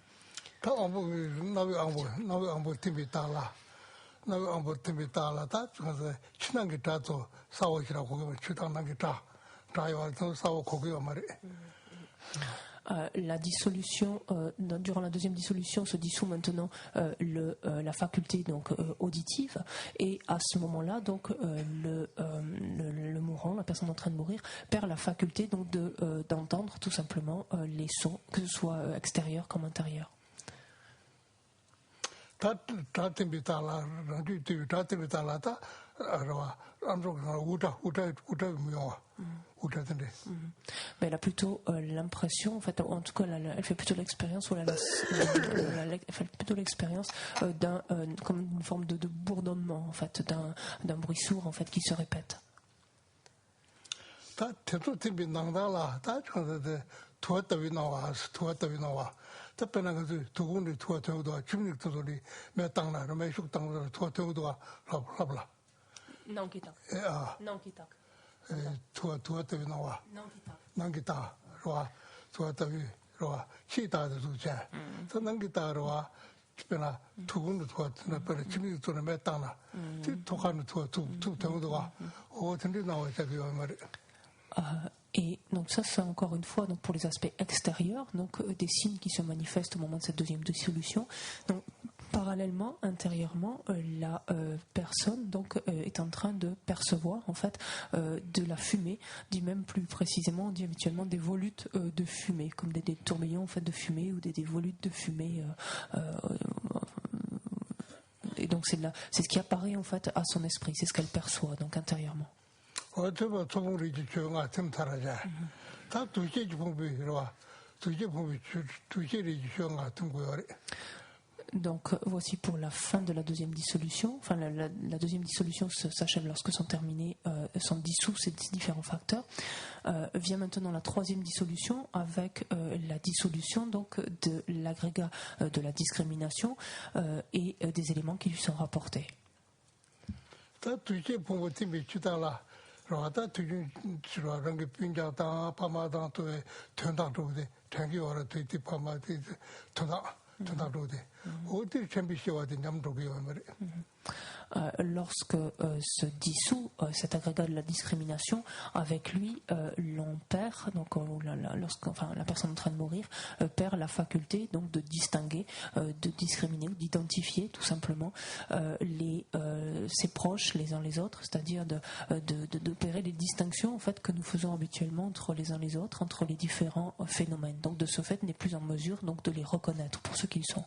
La dissolution, durant la deuxième dissolution, se dissout maintenant la faculté donc auditive, et à ce moment-là, donc le mourant, la personne en train de mourir, perd la faculté donc d'entendre tout simplement les sons, que ce soit extérieurs comme intérieurs. Mais elle a plutôt l'impression, en fait, en tout cas, elle fait plutôt l'expérience, elle fait plutôt l'expérience comme une forme de bourdonnement, en fait, d'un bruit sourd, en fait, qui se répète. Non, et donc ça, c'est encore une fois donc pour les aspects extérieurs, donc des signes qui se manifestent au moment de cette deuxième dissolution. Donc parallèlement, intérieurement, la personne donc est en train de percevoir en fait de la fumée, dit même plus précisément, on dit habituellement des volutes de fumée, comme des tourbillons en fait de fumée ou des volutes de fumée. Et donc c'est ce qui apparaît en fait à son esprit, c'est ce qu'elle perçoit donc intérieurement. Donc voici pour la fin de la deuxième dissolution. Enfin, la deuxième dissolution s'achève lorsque sont dissous ces différents facteurs. Vient maintenant la troisième dissolution avec la dissolution donc de l'agrégat de la discrimination et des éléments qui lui sont rapportés. Lorsque se dissout cet agrégat de la discrimination, avec lui l'on perd, donc la personne en train de mourir perd la faculté donc de distinguer, de discriminer ou d'identifier tout simplement ses proches les uns les autres, c'est-à-dire d'opérer des distinctions en fait que nous faisons habituellement entre les uns les autres, entre les différents phénomènes. Donc de ce fait n'est plus en mesure donc de les reconnaître pour ce qu'ils sont.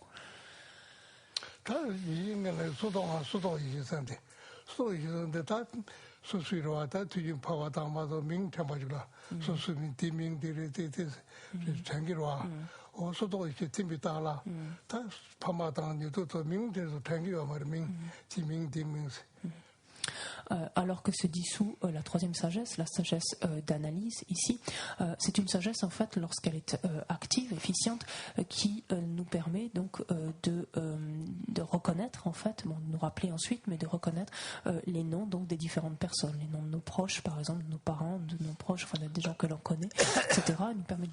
Alors que se dissout la troisième sagesse, la sagesse d'analyse ici, c'est une sagesse en fait lorsqu'elle est active, efficiente, qui nous permet donc de reconnaître en fait, de nous rappeler ensuite, mais de reconnaître les noms donc des différentes personnes, les noms de nos proches, par exemple, de nos parents, de nos proches, enfin des gens que l'on connaît, etc. Elle nous permet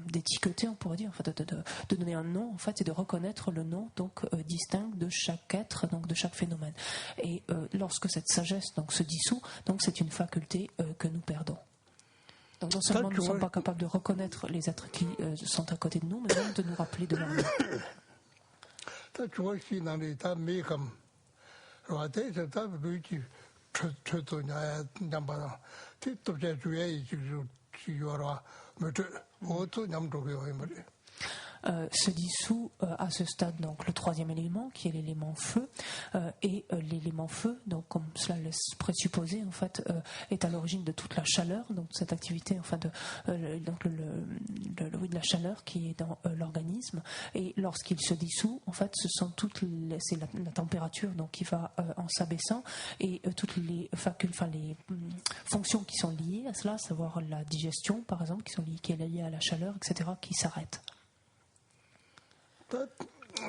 d'étiqueter, on pourrait dire, en fait, de donner un nom en fait et de reconnaître le nom donc distinct de chaque être, donc de chaque phénomène. Et lorsque cette sagesse donc se dissout, donc c'est une faculté que nous perdons. Donc non seulement nous ne sommes pas capables de reconnaître les êtres qui sont à côté de nous, mais même de nous rappeler de leur nom. Se dissout à ce stade donc le troisième élément qui est l'élément feu et l'élément feu donc comme cela laisse présupposer en fait est à l'origine de toute la chaleur, donc cette activité enfin de la chaleur qui est dans l'organisme, et lorsqu'il se dissout en fait c'est la température donc qui va en s'abaissant et toutes les les fonctions qui sont liées à cela, à savoir la digestion par exemple qui est liée à la chaleur, etc., qui s'arrêtent.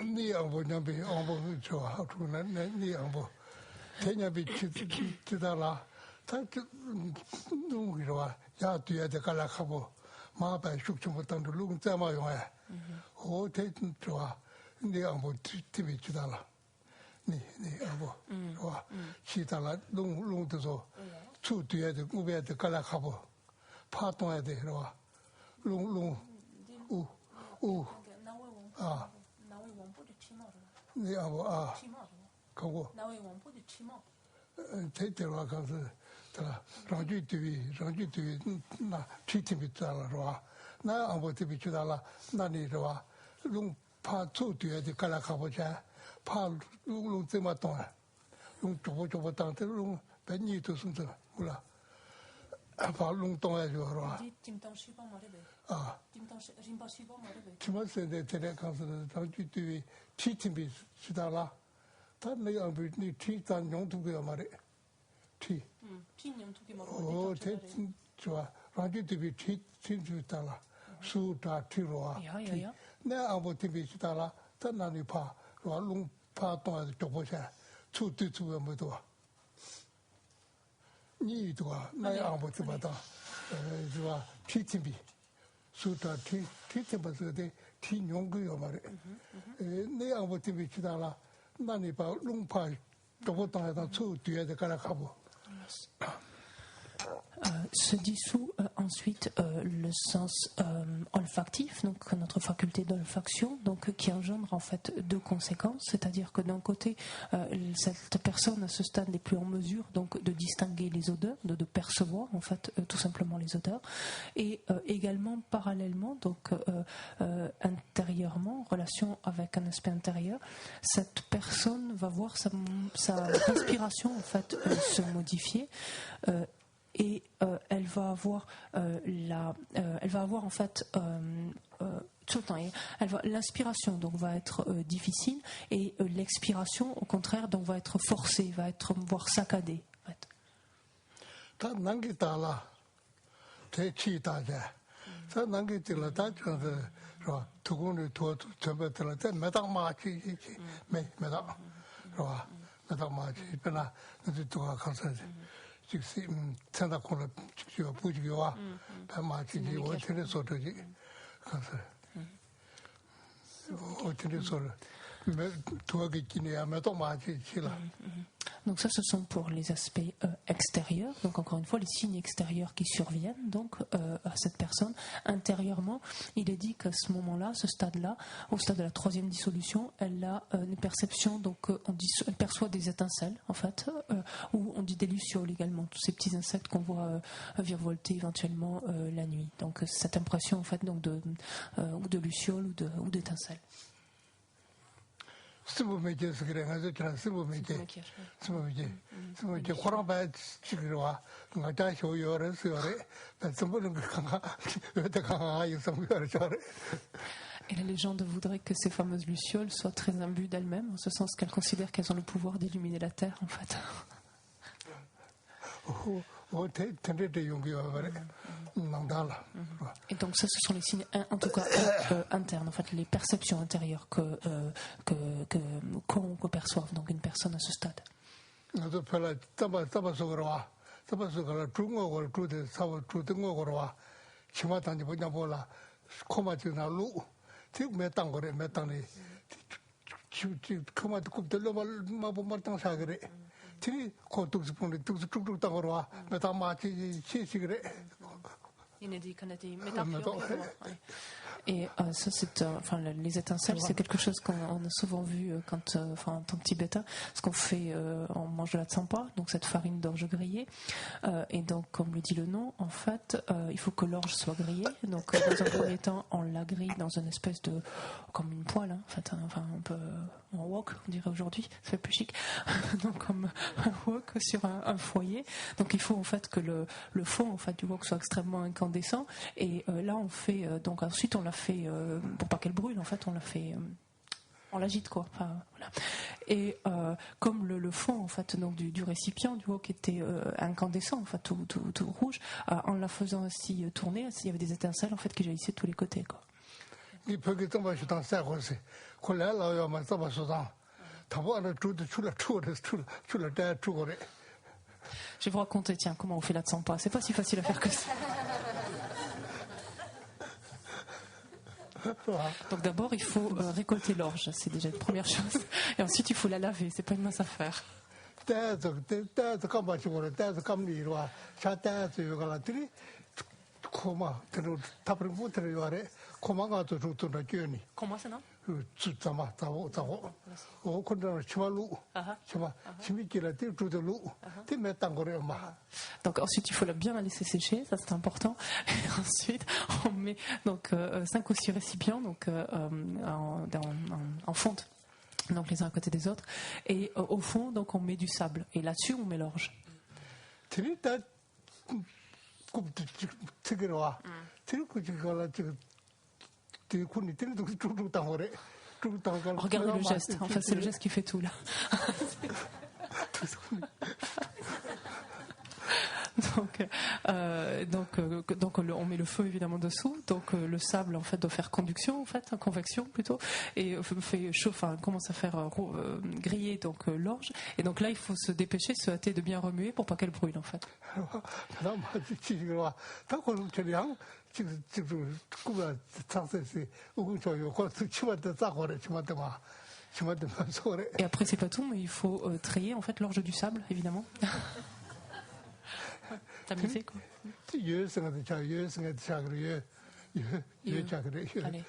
Ni ambo nyambi ambo choa hatuna ni ambo tenyabi chidala ta nungirwa ya tuya de kala khabo ma ba shukchum tan lu tsama yo ya o te choa ni ambo tibi chidala ni ambo wa chidala lung de so chu tuya de ube de kala khabo pa ton de ro lung u 네 아버 그거 대대로 가서 다 라주티비 나 취티비잖아 나 아버 티비 주달라 나니로와 룽파 초뒤에 갈아 가보자 파 룽 때마 동안 용 조보 땅때 용 배니 또 순서 몰라 아빠 롱동 해줘라 아 지마세데 테레 칸스는 당주뒤 티팀비 시다라 단내 안비니 티단 용두고야 말해 티 티님두기 말어 오 대신 좋아 라디티비 티팀주다라 수다 티로아 내 아버 티비 시다라 단나니 파 롱파 동안 조보샤 추뜨추가 뭐도 니도가 나의 아버지마다 좋아 티팀비 수다 티팀버스데 티용고요 말해 내 아버지 비치다라 나니 봐 롱파 조보당에다 추 뒤에 가라 가보 se dissout ensuite le sens olfactif, donc notre faculté d'olfaction, donc qui engendre en fait deux conséquences, c'est-à-dire que d'un côté, cette personne à ce stade n'est plus en mesure donc de distinguer les odeurs, de percevoir en fait tout simplement les odeurs, et également parallèlement, donc intérieurement, en relation avec un aspect intérieur, cette personne va voir sa respiration en fait se modifier. Et elle va avoir en fait tout le temps. L'inspiration donc va être difficile et l'expiration au contraire donc va être forcée, va être voire saccadée. En fait. 즉시 전화콜을 직접 보지기와 배마치지 어떻게 소리지 가서 어떻게 소리 Donc ça, ce sont pour les aspects extérieurs. Donc encore une fois, les signes extérieurs qui surviennent donc à cette personne. Intérieurement, il est dit qu'à ce moment-là, ce stade-là, au stade de la troisième dissolution, elle a une perception. Donc elle perçoit des étincelles en fait, ou on dit des lucioles également, tous ces petits insectes qu'on voit virevolter éventuellement la nuit. Donc cette impression en fait donc de lucioles ou d'étincelles. 스무메제스 그래 가지고 그냥 스무메제 코로나 지금와 가자 쇼요레스요레 전부는 강가 왜다 강가 유성요레 저래. Et la légende voudrait que ces fameuses lucioles soient très imbues d'elles-mêmes, en ce sens qu'elles considèrent qu'elles ont le pouvoir d'illuminer la terre, en fait. Et donc ça, ce sont les signes, en tout cas internes, en fait, les perceptions intérieures qu'on perçoive donc une personne à ce stade. Et ça, c'est, les étincelles, c'est quelque chose qu'on a souvent vu en tant que tibétain, ce qu'on fait, on mange de la tsampa, donc cette farine d'orge grillée, et donc comme le dit le nom, en fait, il faut que l'orge soit grillée. Donc dans un premier temps, on la grille dans une espèce de, comme une poêle, hein, en fait, un peu en wok, on dirait aujourd'hui, ça fait plus chic, donc comme un wok sur un foyer. Donc il faut en fait que le fond en fait du wok soit extrêmement incandescent, et là on fait donc ensuite on la fait pour pas qu'elle brûle, en fait on la fait on l'agite quoi, enfin, voilà. Et comme le fond en fait donc du récipient du wok était incandescent, en fait tout rouge, en la faisant ainsi tourner, il y avait des étincelles en fait qui jaillissaient de tous les côtés quoi. Je vais vous raconter, tiens, comment on fait la tsampa. C'est pas si facile à faire que ça. Donc d'abord, il faut récolter l'orge, c'est déjà une première chose. Et ensuite, il faut la laver, c'est pas une mince affaire. Comment ça, non? Donc ensuite il faut bien la laisser sécher, ça c'est important. Et ensuite on met donc 5 ou 6 récipients donc en fonte donc les uns à côté des autres. Et au fond, donc on met du sable. Et là-dessus, on met l'orge. Regardez le geste. En fait, c'est le geste qui fait tout là. Donc on met le feu évidemment dessous. Donc le sable en fait doit faire convection plutôt, et fait chaud, commence à faire griller donc l'orge. Et donc là il faut se dépêcher, se hâter de bien remuer pour pas qu'elle brûle en fait. Et après c'est pas tout, mais il faut trier en fait l'orge du sable évidemment. Tamiser quoi. Allez.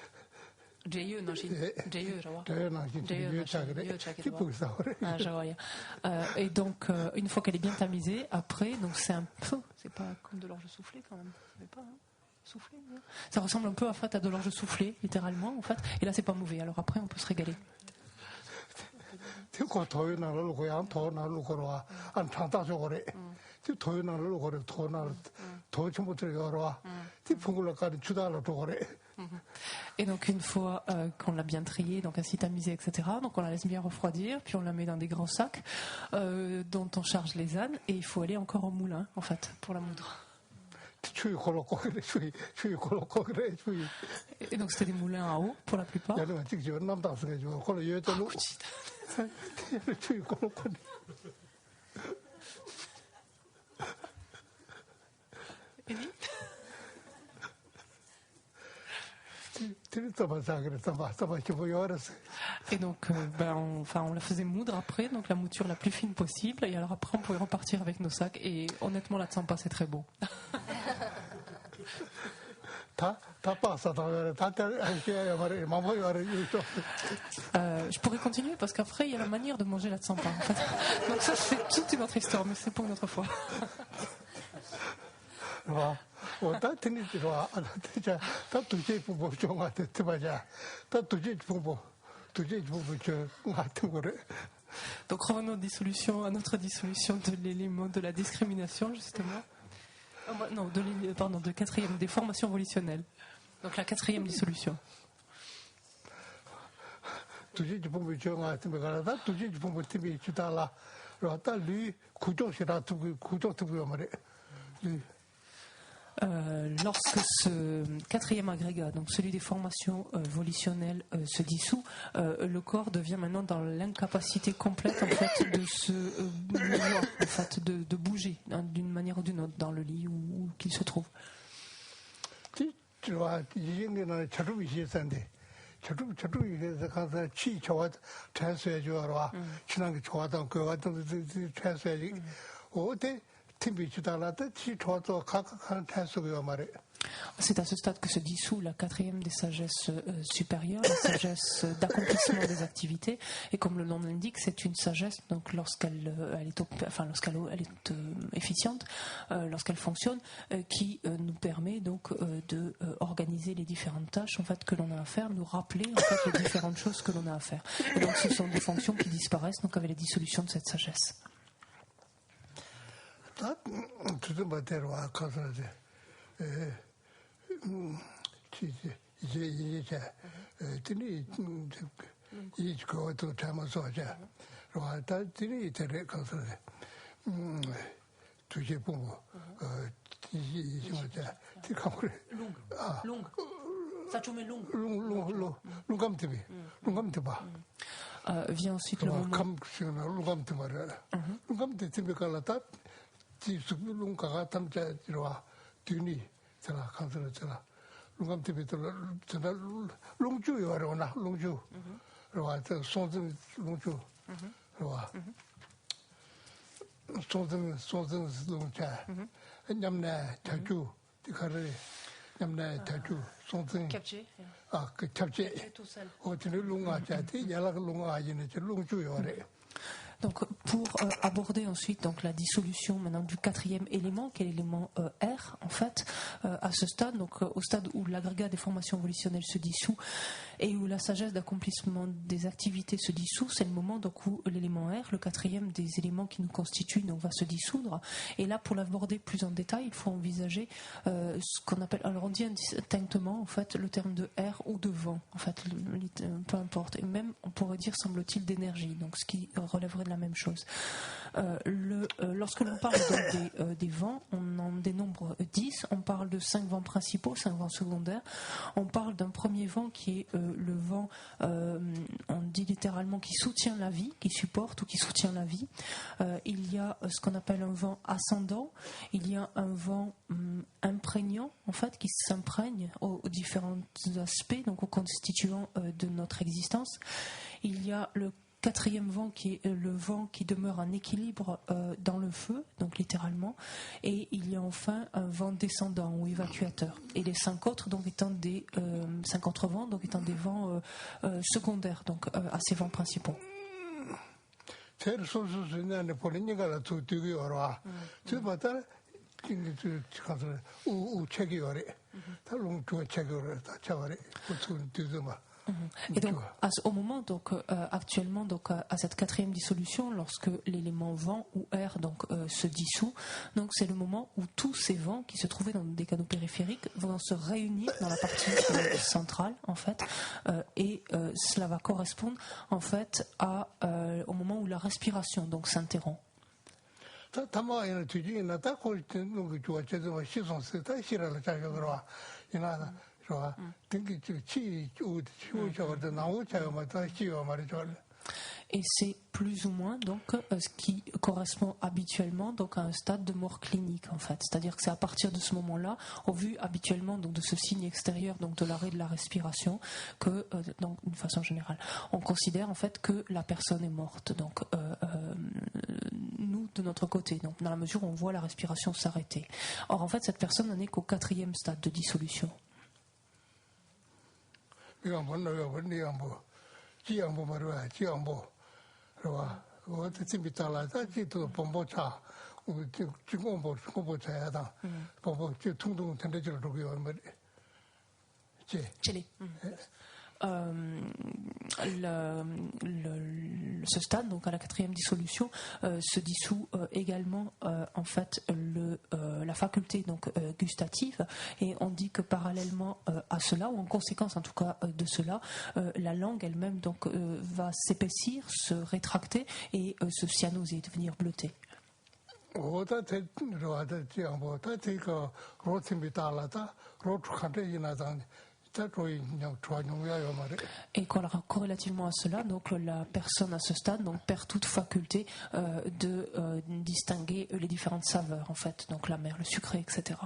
Et donc une fois qu'elle est bien tamisée, après donc c'est un peu, c'est pas comme de l'orge soufflée quand même, c'est pas soufflé. Ça ressemble un peu en fait à de l'orge soufflée littéralement en fait. Et là c'est pas mauvais. Alors après on peut se régaler. Et donc une fois qu'on l'a bien triée, donc ainsi tamisée, etc., donc on la laisse bien refroidir, puis on la met dans des grands sacs dont on charge les ânes, et il faut aller encore au moulin en fait pour la moudre. Et donc c'était des moulins à eau pour la plupart. Et donc on la faisait moudre après, donc la mouture la plus fine possible, et alors après on pouvait repartir avec nos sacs, et honnêtement la tsampa c'est très beau. Je pourrais continuer parce qu'après il y a la manière de manger la tsampa en fait. Donc ça c'est toute une autre histoire, mais c'est pour une autre fois. Donc revenons à notre dissolution de l'élément de la discrimination justement. De quatrième, des formations volitionnelles. Donc la quatrième dissolution. Lorsque ce quatrième agrégat, donc celui des formations volitionnelles, se dissout, le corps devient maintenant dans l'incapacité complète en fait de se mouvoir, en fait de bouger d'une manière ou d'une autre dans le lit où qu'il se trouve. C'est à ce stade que se dissout la quatrième des sagesses supérieures, la sagesse d'accomplissement des activités. Et comme le nom l'indique, c'est une sagesse, donc lorsqu'elle est efficiente, lorsqu'elle fonctionne, qui nous permet donc de organiser les différentes tâches en fait que l'on a à faire, nous rappeler en fait les différentes choses que l'on a à faire. Et donc ce sont des fonctions qui disparaissent donc avec la dissolution de cette sagesse. Vient ensuite le moment. Donc, pour aborder ensuite donc la dissolution maintenant du quatrième élément, qui est l'élément R, en fait, à ce stade, donc au stade où l'agrégat des formations évolutionnelles se dissout et où la sagesse d'accomplissement des activités se dissout, c'est le moment donc où l'élément R, le quatrième des éléments qui nous constituent, donc va se dissoudre. Et là, pour l'aborder plus en détail, il faut envisager ce qu'on appelle, alors on dit indistinctement en fait le terme de R ou de vent, en fait, peu importe. Et même on pourrait dire, semble-t-il, d'énergie, donc ce qui relèverait de la même chose. Lorsque l'on parle donc des vents, on en dénombre 10, on parle de 5 vents principaux, 5 vents secondaires, on parle d'un premier vent qui est le vent, on dit littéralement, qui soutient la vie, qui supporte ou qui soutient la vie. Il y a ce qu'on appelle un vent ascendant, il y a un vent imprégnant, en fait, qui s'imprègne aux différents aspects, donc aux constituants de notre existence. Il y a le quatrième vent qui est le vent qui demeure en équilibre dans le feu, donc littéralement, et il y a enfin un vent descendant ou évacuateur. Et les 5 autres donc étant des 5 autres vents donc étant des vents secondaires donc à ces vents principaux. Et donc, au moment donc actuellement donc à cette quatrième dissolution, lorsque l'élément vent ou air donc se dissout, donc c'est le moment où tous ces vents qui se trouvaient dans des canaux périphériques vont se réunir dans la partie centrale en fait, et cela va correspondre en fait au moment où la respiration donc s'interrompt. Et c'est plus ou moins donc ce qui correspond habituellement donc à un stade de mort clinique en fait, c'est-à-dire que c'est à partir de ce moment-là, au vu habituellement donc de ce signe extérieur donc de l'arrêt de la respiration, que donc d'une façon générale, on considère en fait que la personne est morte. Donc nous de notre côté, donc dans la mesure où on voit la respiration s'arrêter. Or en fait cette personne n'en est qu'au quatrième stade de dissolution. Ce stade, donc à la quatrième dissolution, se dissout également en fait la faculté donc gustative, et on dit que parallèlement à cela, ou en conséquence en tout cas de cela, la langue elle-même donc va s'épaissir, se rétracter et se cyanoser, devenir bleutée. Et corrélativement à cela, donc la personne à ce stade donc perd toute faculté de distinguer les différentes saveurs en fait, donc la mer, le sucré, etc.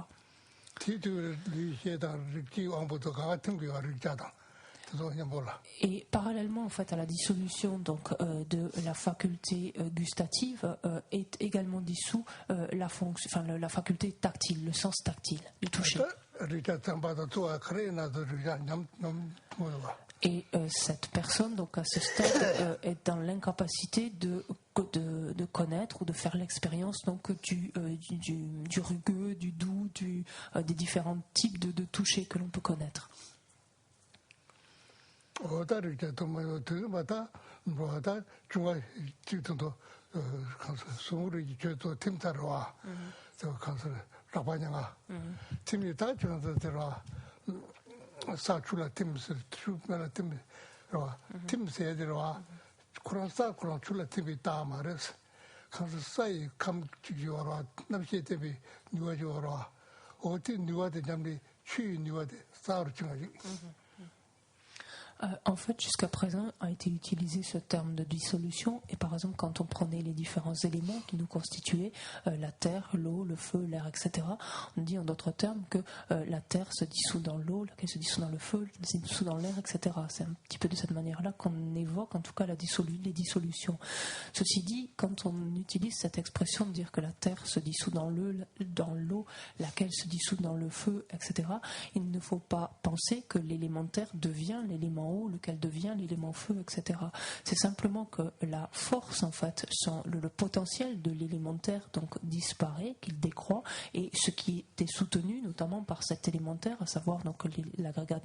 Et parallèlement en fait à la dissolution donc de la faculté gustative est également dissous la faculté tactile, le sens tactile, le toucher. Et cette personne donc à ce stade est dans l'incapacité de connaître ou de faire l'expérience donc du rugueux, du doux, des différents types de toucher que l'on peut connaître. En fait, jusqu'à présent a été utilisé ce terme de dissolution, et par exemple quand on prenait les différents éléments qui nous constituaient, la terre, l'eau, le feu, l'air, etc., on dit en d'autres termes que la terre se dissout dans l'eau, laquelle se dissout dans le feu, se dissout dans l'air, etc. C'est un petit peu de cette manière-là qu'on évoque en tout cas les dissolutions. Ceci dit, quand on utilise cette expression de dire que la terre se dissout dans l'eau, laquelle se dissout dans le feu, etc., il ne faut pas penser que l'élémentaire devient l'élément l'élément eau, lequel devient l'élément feu, etc. C'est simplement que la force, en fait, le potentiel de l'élémentaire donc disparaît, qu'il décroît, et ce qui était soutenu notamment par cet élémentaire, à savoir donc l'agrégat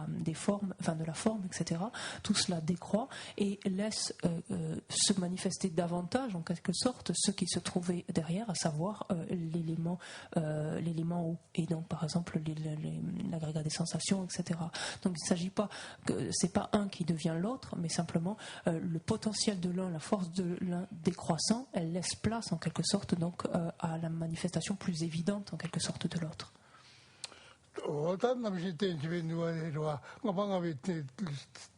des formes, enfin de la forme, etc. Tout cela décroît et laisse se manifester davantage, en quelque sorte, ce qui se trouvait derrière, à savoir l'élément eau, et donc par exemple l'agrégat des sensations, etc. Donc il ne s'agit pas que c'est pas un qui devient l'autre, mais simplement le potentiel de l'un, la force de l'un décroissant, elle laisse place en quelque sorte donc à la manifestation plus évidente en quelque sorte de l'autre. 어떤 남시 땐집에 누워내려와 ngabanga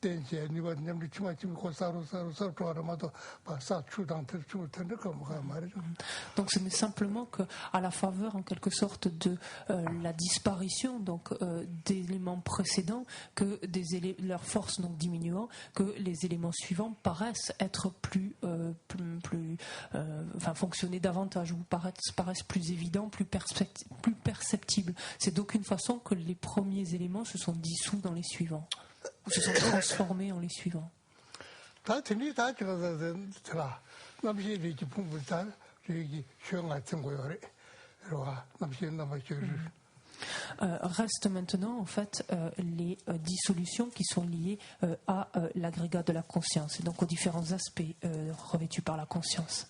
땐지에 누워 냠리 치마치고 고사로 좋아라마도 바사 추당들 춤을 텐데 뭐가 말이죠. Donc ce n'est simplement que à la faveur en quelque sorte de la disparition donc d'éléments précédents que leur force donc diminuant, que les éléments suivants paraissent être plus fonctionner davantage ou paraissent plus évidents, plus perceptibles. C'est d'aucune façon que les premiers éléments se sont dissous dans les suivants, ou se sont transformés en les suivants. Reste maintenant en fait les dissolutions qui sont liées à l'agrégat de la conscience et donc aux différents aspects revêtus par la conscience.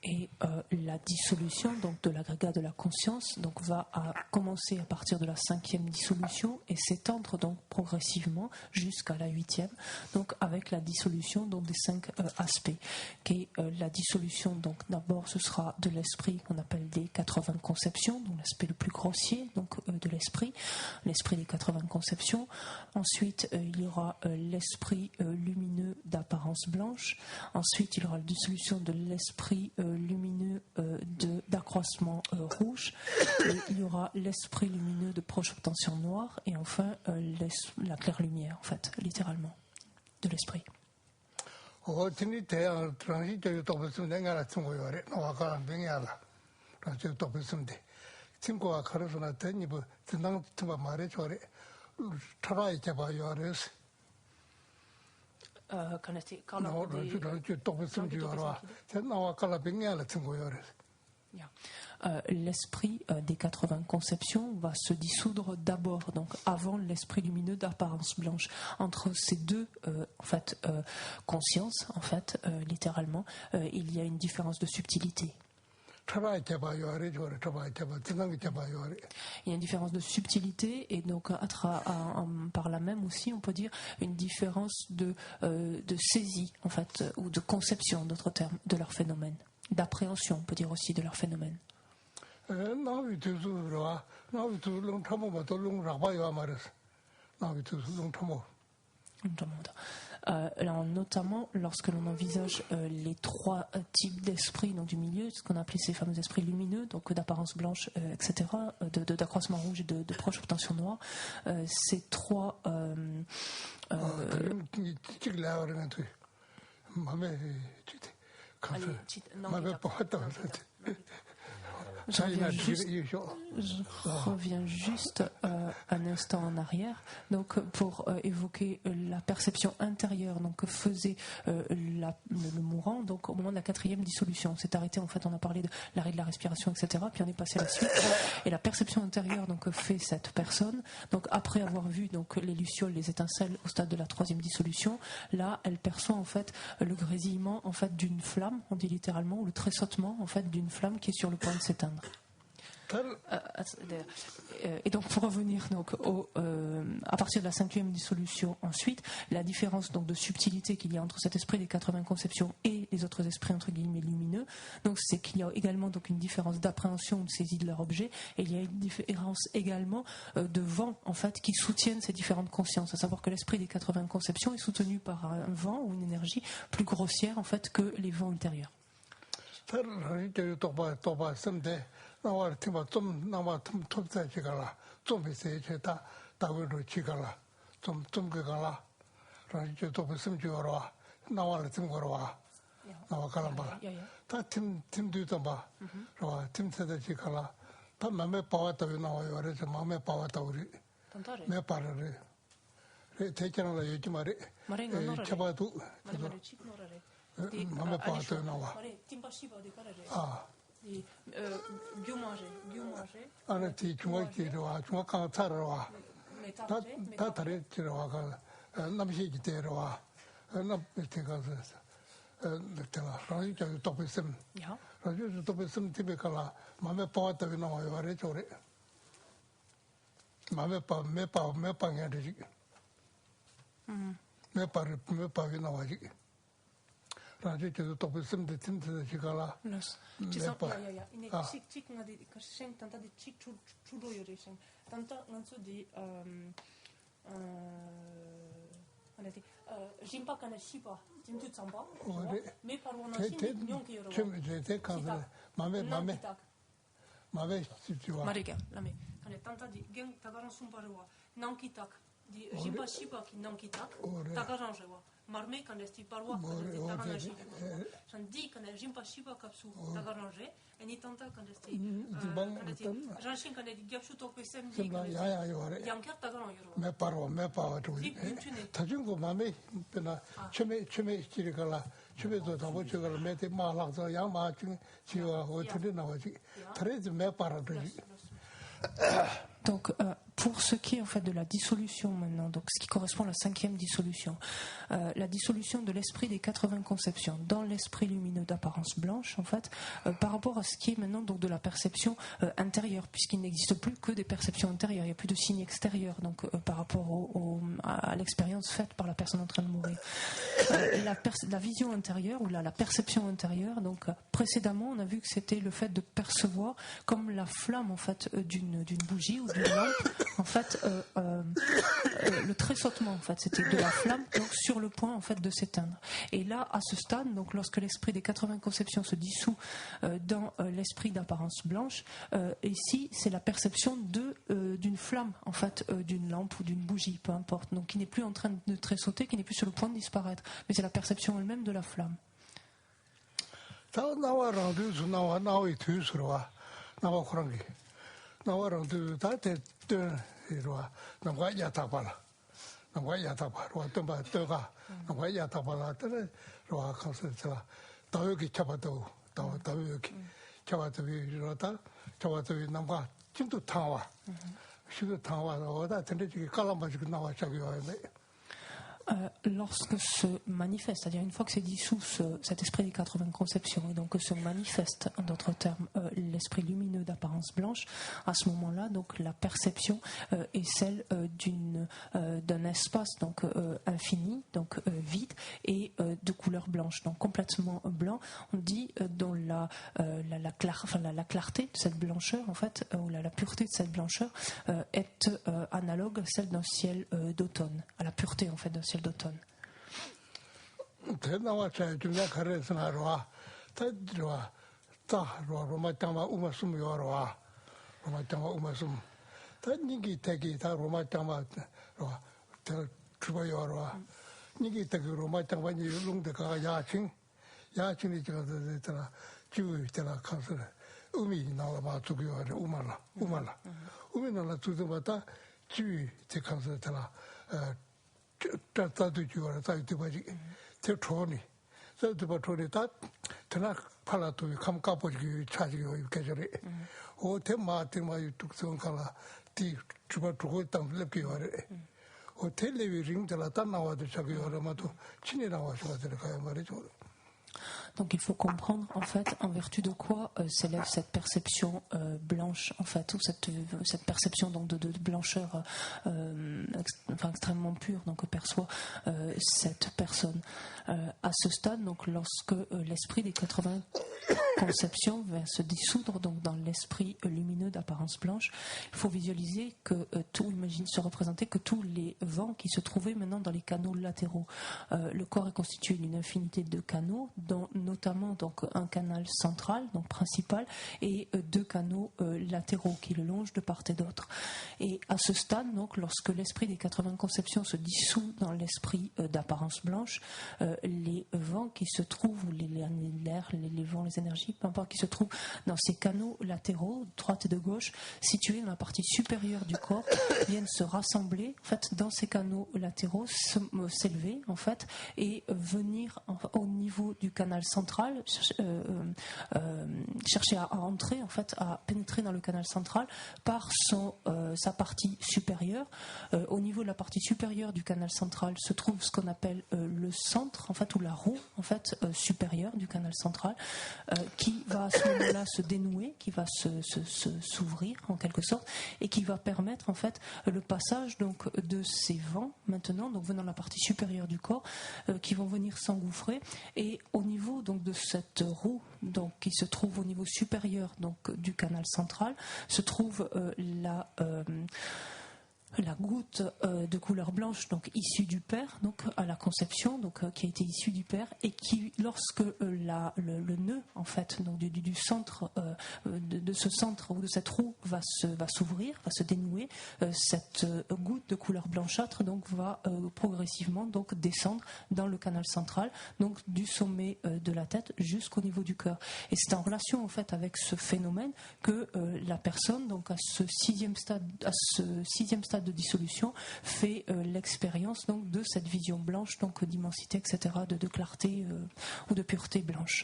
Et la dissolution donc de l'agrégat de la conscience donc va commencer à partir de la 5e dissolution et s'étendre donc progressivement jusqu'à la 8e, donc avec la dissolution donc des 5 aspects. Qui est la dissolution donc d'abord ce sera de l'esprit qu'on appelle des 80 conceptions, donc l'aspect le plus grossier donc de l'esprit des 80 conceptions. Ensuite il y aura l'esprit lumineux d'apparence blanche. Ensuite il y aura la dissolution de l'esprit lumineux d'accroissement rouge, et il y aura l'esprit lumineux de proche obtention noire, et enfin la claire lumière en fait, littéralement, de l'esprit. L'esprit des 80 conceptions va se dissoudre d'abord, donc avant l'esprit lumineux d'apparence blanche. Entre ces deux consciences, en fait, littéralement, il y a une différence de subtilité. Il y a une différence de subtilité et donc par là même aussi on peut dire une différence de saisie en fait, ou de conception, d'autres termes, de leur phénomène, d'appréhension on peut dire aussi de leur phénomène. Notamment lorsque l'on envisage les 3 types d'esprits donc du milieu, ce qu'on appelait ces fameux esprits lumineux, donc d'apparence blanche, etc., d'accroissement rouge et de proche obtention noire, ces 3 Je reviens juste un instant en arrière, donc pour évoquer la perception intérieure donc que faisait le mourant donc au moment de la 4e dissolution. On s'est arrêté en fait, on a parlé de l'arrêt de la respiration, etc. Puis on est passé à la suite et la perception intérieure donc que fait cette personne. Donc après avoir vu donc les lucioles, les étincelles au stade de la 3e dissolution, là elle perçoit en fait le grésillement en fait d'une flamme, on dit littéralement, ou le tressautement en fait d'une flamme qui est sur le point de s'éteindre. Et donc pour revenir donc à partir de la 5e dissolution ensuite, la différence donc de subtilité qu'il y a entre cet esprit des 80 conceptions et les autres esprits entre guillemets lumineux, donc c'est qu'il y a également donc une différence d'appréhension, de saisie de leur objet, et il y a une différence également de vent en fait qui soutiennent ces différentes consciences, à savoir que l'esprit des 80 conceptions est soutenu par un vent ou une énergie plus grossière en fait que les vents ultérieurs. 다른 이제 또 섬데 나와 팀아 좀 나와 좀 톱자 지가라 좀 있어야 제다 다고로 지가라 좀 그가라 이제 또 무슨 지어라 나와를 좀 걸어와 나와 가란 봐다팀 팀도 봐 그러와 팀 세대 지가라 다 맘에 빠왔다 나와요 그래서 맘에 빠왔다 우리 내 빠르래 대체는 요즘 말에 잡아도 맘에 빠왔다 나와 아 Mieux manger. 아니 중학기로 중학강 차러와 다 다르지로 와가 남시기 때로와 남때 가서 내가 라이저 또 있음 라이저 또 있음 집에 가라 맘에 빠왔다 나와요 그래 저래 맘에 매빵해야 되지 매빵이 나와지 라이저 또 있음 됐는데 지가라 Chic nga di kaseng tanta di chic chudo yore seng tanta nganso di anati jimpa kana shipa jimtu tsamba me parwana shin nyong ki yoro te kanza mame situa mariga lame kane tanta di geng tagaran sumparwa nankitak di jimpa shipa ki nankitak tagaran jewa marme quand esti parwa tagaran shipa san di kana jimpa shipa kapsu tagaran je eni tanta quand esti janshin quand esti gyapshu tok pesem di ya yore yanker tagaran yoro me parwa tu tajungo mame pena cheme chirikala chme도 더 보쳐가 매대 마락서 양마 지와 어떻게 나와지 그래도 매 parwa. Donc, pour ce qui est en fait de la dissolution maintenant, donc ce qui correspond à la 5e dissolution, la dissolution de l'esprit des 80 conceptions dans l'esprit lumineux d'apparence blanche, en fait, par rapport à ce qui est maintenant donc de la perception intérieure, puisqu'il n'existe plus que des perceptions intérieures, il n'y a plus de signes extérieurs, donc par rapport à l'expérience faite par la personne en train de mourir. La vision intérieure ou la perception intérieure, donc précédemment, on a vu que c'était le fait de percevoir comme la flamme en fait d'une bougie ou d'une lampe, en fait, le tressautement, en fait, c'était de la flamme, donc sur le point, en fait, de s'éteindre. Et là, à ce stade, donc, lorsque l'esprit des 80 conceptions se dissout dans l'esprit d'apparence blanche, ici, c'est la perception d'une flamme, en fait, d'une lampe ou d'une bougie, peu importe, donc qui n'est plus en train de tressauter, qui n'est plus sur le point de disparaître, mais c'est la perception elle-même de la flamme. 나와랑도 다때 이러와 나와 야타발라 어떤 떠가 나와 야타발라 와 가서서 더여기 잡아도 더여기 잡아도 이러다 잡아도 남과 진도 타와 시도 타와다 근데 지금 깔아가지고 나와 저기 와요. Lorsque se manifeste, c'est-à-dire une fois que c'est dissous cet esprit des 80 conceptions, et donc que se manifeste, en d'autres termes, l'esprit lumineux d'apparence blanche, à ce moment-là, donc la perception est celle d'un espace donc infini, donc vide et de couleur blanche, donc complètement blanc. On dit dont la clarté de cette blancheur, en fait, ou la pureté de cette blancheur est analogue à celle d'un ciel d'automne, à la pureté en fait d'un ciel d'automne. 따도 주어라 따도 바지 저 초니 저도 바토리 다 드나 팔라도 감까버지 차지고 이렇게저래 오 대마 뚝성 칼라 디 주바 두고 땅 lep기와래 오 텔레비 링들라 딱 나와도 저기 여러마도 친이 나와서 들어가야 말이죠. Donc il faut comprendre en fait en vertu de quoi s'élève cette perception blanche en fait, ou cette perception donc de blancheur extrêmement pure donc que perçoit cette personne à ce stade. Donc lorsque l'esprit des 80 conceptions va se dissoudre donc dans l'esprit lumineux d'apparence blanche, il faut visualiser que se représenter que tous les vents qui se trouvaient maintenant dans les canaux latéraux, le corps est constitué d'une infinité de canaux dont notamment donc un canal central, donc principal, et deux canaux latéraux qui le longent de part et d'autre. Et à ce stade, donc, lorsque l'esprit des 80 conceptions se dissout dans l'esprit d'apparence blanche, les vents qui se trouvent, ou l'air, les vents, les énergies, peu importe, qui se trouvent dans ces canaux latéraux, de droite et de gauche, situés dans la partie supérieure du corps, viennent se rassembler en fait, dans ces canaux latéraux, s'élever en fait, et venir au niveau du canal central, chercher à entrer, en fait, à pénétrer dans le canal central par sa partie supérieure. Au niveau de la partie supérieure du canal central se trouve ce qu'on appelle le centre, en fait, ou la roue en fait, supérieure du canal central, qui va à ce moment-là se dénouer, qui va s'ouvrir en quelque sorte, et qui va permettre en fait le passage donc de ces vents maintenant, donc venant de la partie supérieure du corps, qui vont venir s'engouffrer, et au niveau donc de cette roue donc qui se trouve au niveau supérieur donc du canal central se trouve la goutte de couleur blanche, donc issue du père, donc à la conception, donc qui a été issue du père, et qui, lorsque le nœud en fait, donc du centre de ce centre ou de cette roue va s'ouvrir, va se dénouer, cette goutte de couleur blanchâtre donc va progressivement donc descendre dans le canal central, donc du sommet de la tête jusqu'au niveau du cœur. Et c'est en relation en fait avec ce phénomène que la personne, donc à ce sixième stade de dissolution, fait l'expérience donc de cette vision blanche, donc d'immensité, etc., de clarté ou de pureté blanche.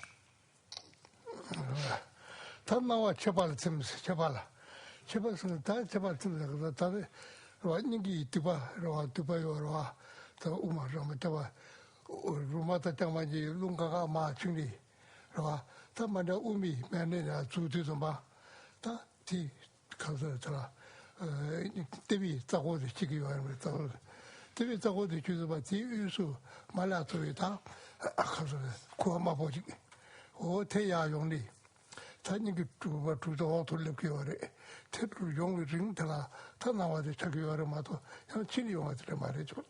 TV za고도 지기요 하면서 TV za고도 주서 뒤에서 말아서다 가서 고마 보지 태야 용리 자니기 주도 돌려기요래 태도 용리 링들아 다 나와도 자기요래 마도 형 친이 용어들 말해줘.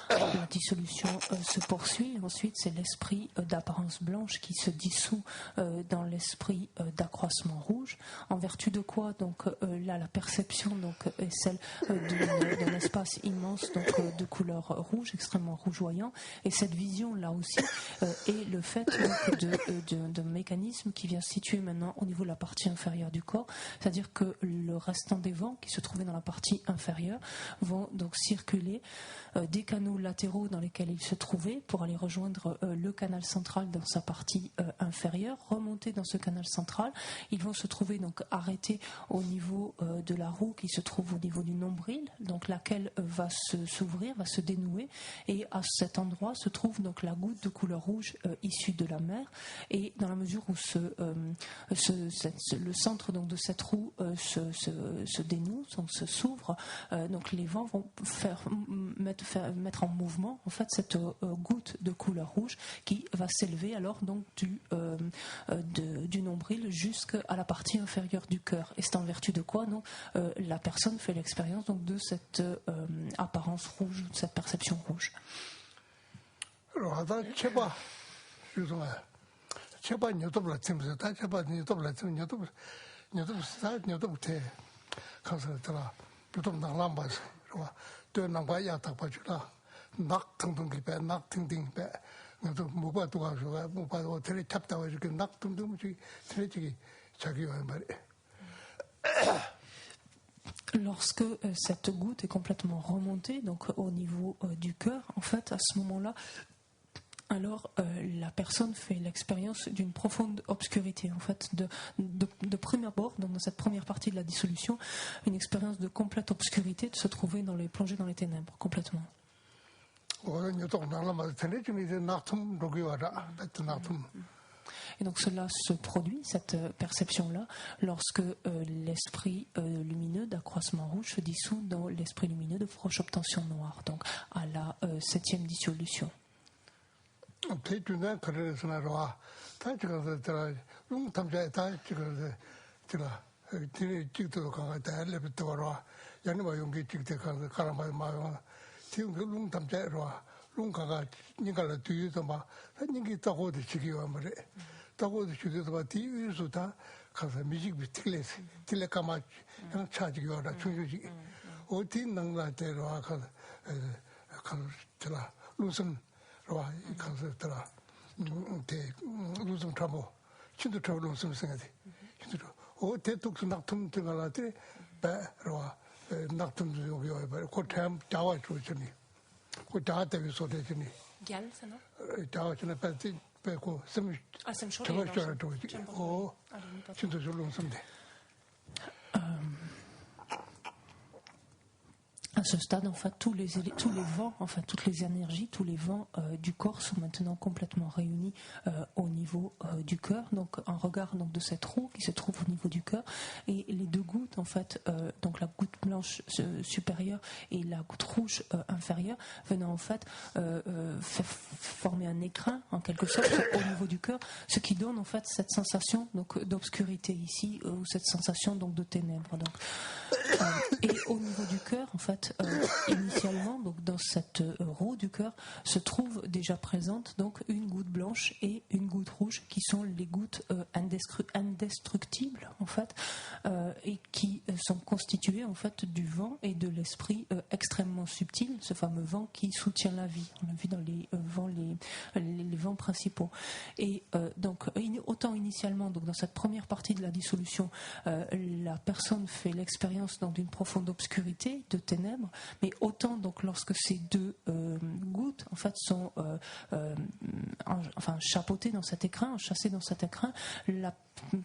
La dissolution se poursuit. Ensuite, c'est l'esprit d'apparence blanche qui se dissout dans l'esprit d'accroissement rouge. En vertu de quoi, donc là, la perception donc est celle d'un espace immense donc de couleur rouge, extrêmement rougeoyant. Et cette vision là aussi est le fait donc d'un mécanisme qui vient se situer maintenant au niveau de la partie inférieure du corps, c'est-à-dire que le restant des vents qui se trouvaient dans la partie inférieure vont donc circuler des canaux latéraux dans lesquels ils se trouvaient pour aller rejoindre le canal central dans sa partie inférieure, remonter dans ce canal central. Ils vont se trouver donc arrêtés au niveau de la roue qui se trouve au niveau du nombril, donc laquelle va s'ouvrir, va se dénouer, et à cet endroit se trouve donc la goutte de couleur rouge issue de la mer. Et dans la mesure où le centre donc de cette roue se dénoue, donc s'ouvre, donc les vents vont mettre en mouvement en fait cette goutte de couleur rouge qui va s'élever alors donc du nombril jusqu'à la partie inférieure du cœur. Et c'est en vertu de quoi donc la personne fait l'expérience donc de cette apparence rouge, de cette perception rouge. Lorsque cette goutte est complètement remontée donc au niveau du cœur, en fait, à ce moment-là, alors la personne fait l'expérience d'une profonde obscurité, en fait, de prime abord, donc dans cette première partie de la dissolution, une expérience de complète obscurité, de se trouver plongé dans les ténèbres, complètement. Et donc cela se produit, cette perception-là, lorsque l'esprit lumineux d'accroissement rouge se dissout dans l'esprit lumineux de proche obtention noire, donc à la 7e dissolution. 롱가가 니가라 뒤에서 막 니기 따고도 지기와 말에 따고도 지기도 봐 뒤에서다 가서 뮤직 비틀레스 틸레카마 그냥 차지기와라 중요지 어디 năng来대로 가서 가서 들어 무슨 와 가서 들어 대 무슨 trouble 진도 trouble 무슨 생각이 진도 대독 낙tum들어가라데 배로와 낙tum도 여기 와 봐. 고템 자와 주더니 그 자한테 소대더니 Galsano? 자와는 배지 배고 심 저거 저러도 진도 줄로 섬데 À ce stade, en fait, tous les vents, enfin toutes les énergies, tous les vents du corps sont maintenant complètement réunis au niveau du cœur. Donc, un regard donc de cette roue qui se trouve au niveau du cœur et les deux gouttes, en fait, donc la goutte blanche supérieure et la goutte rouge inférieure, venant en fait former un écrin en quelque sorte au niveau du cœur, ce qui donne en fait cette sensation donc d'obscurité ici ou cette sensation donc de ténèbres. Donc, et au niveau du cœur, en fait. Initialement, donc dans cette roue du cœur, se trouve déjà présente donc une goutte blanche et une goutte rouge, qui sont les gouttes indestructibles en fait, et qui sont constituées en fait du vent et de l'esprit extrêmement subtil, ce fameux vent qui soutient la vie. On l'a vu dans les vents principaux. Et donc autant initialement, donc dans cette première partie de la dissolution, la personne fait l'expérience donc d'une profonde obscurité, de ténèbres. Mais autant donc lorsque ces deux gouttes en fait sont chapeautées dans cet écrin, enchâssées dans cet écrin, la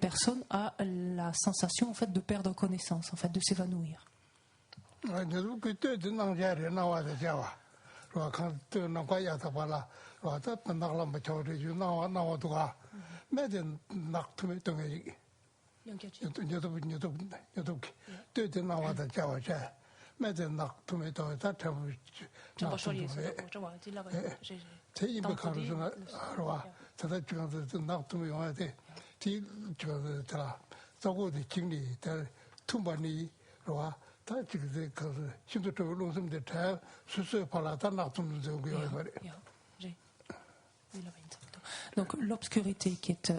personne a la sensation en fait de perdre connaissance, en fait de s'évanouir. 매대 낙tum에도 다 잡을 제임바 가르스나 알아 저다 지금도 낙tum이 와야 돼 저거들아 저거도经历 tum바니 로와 다 지금 그 힘도 좀 놓으면 다 수수 발라다 낙tum도 저기 와야 돼. Donc l'obscurité qui est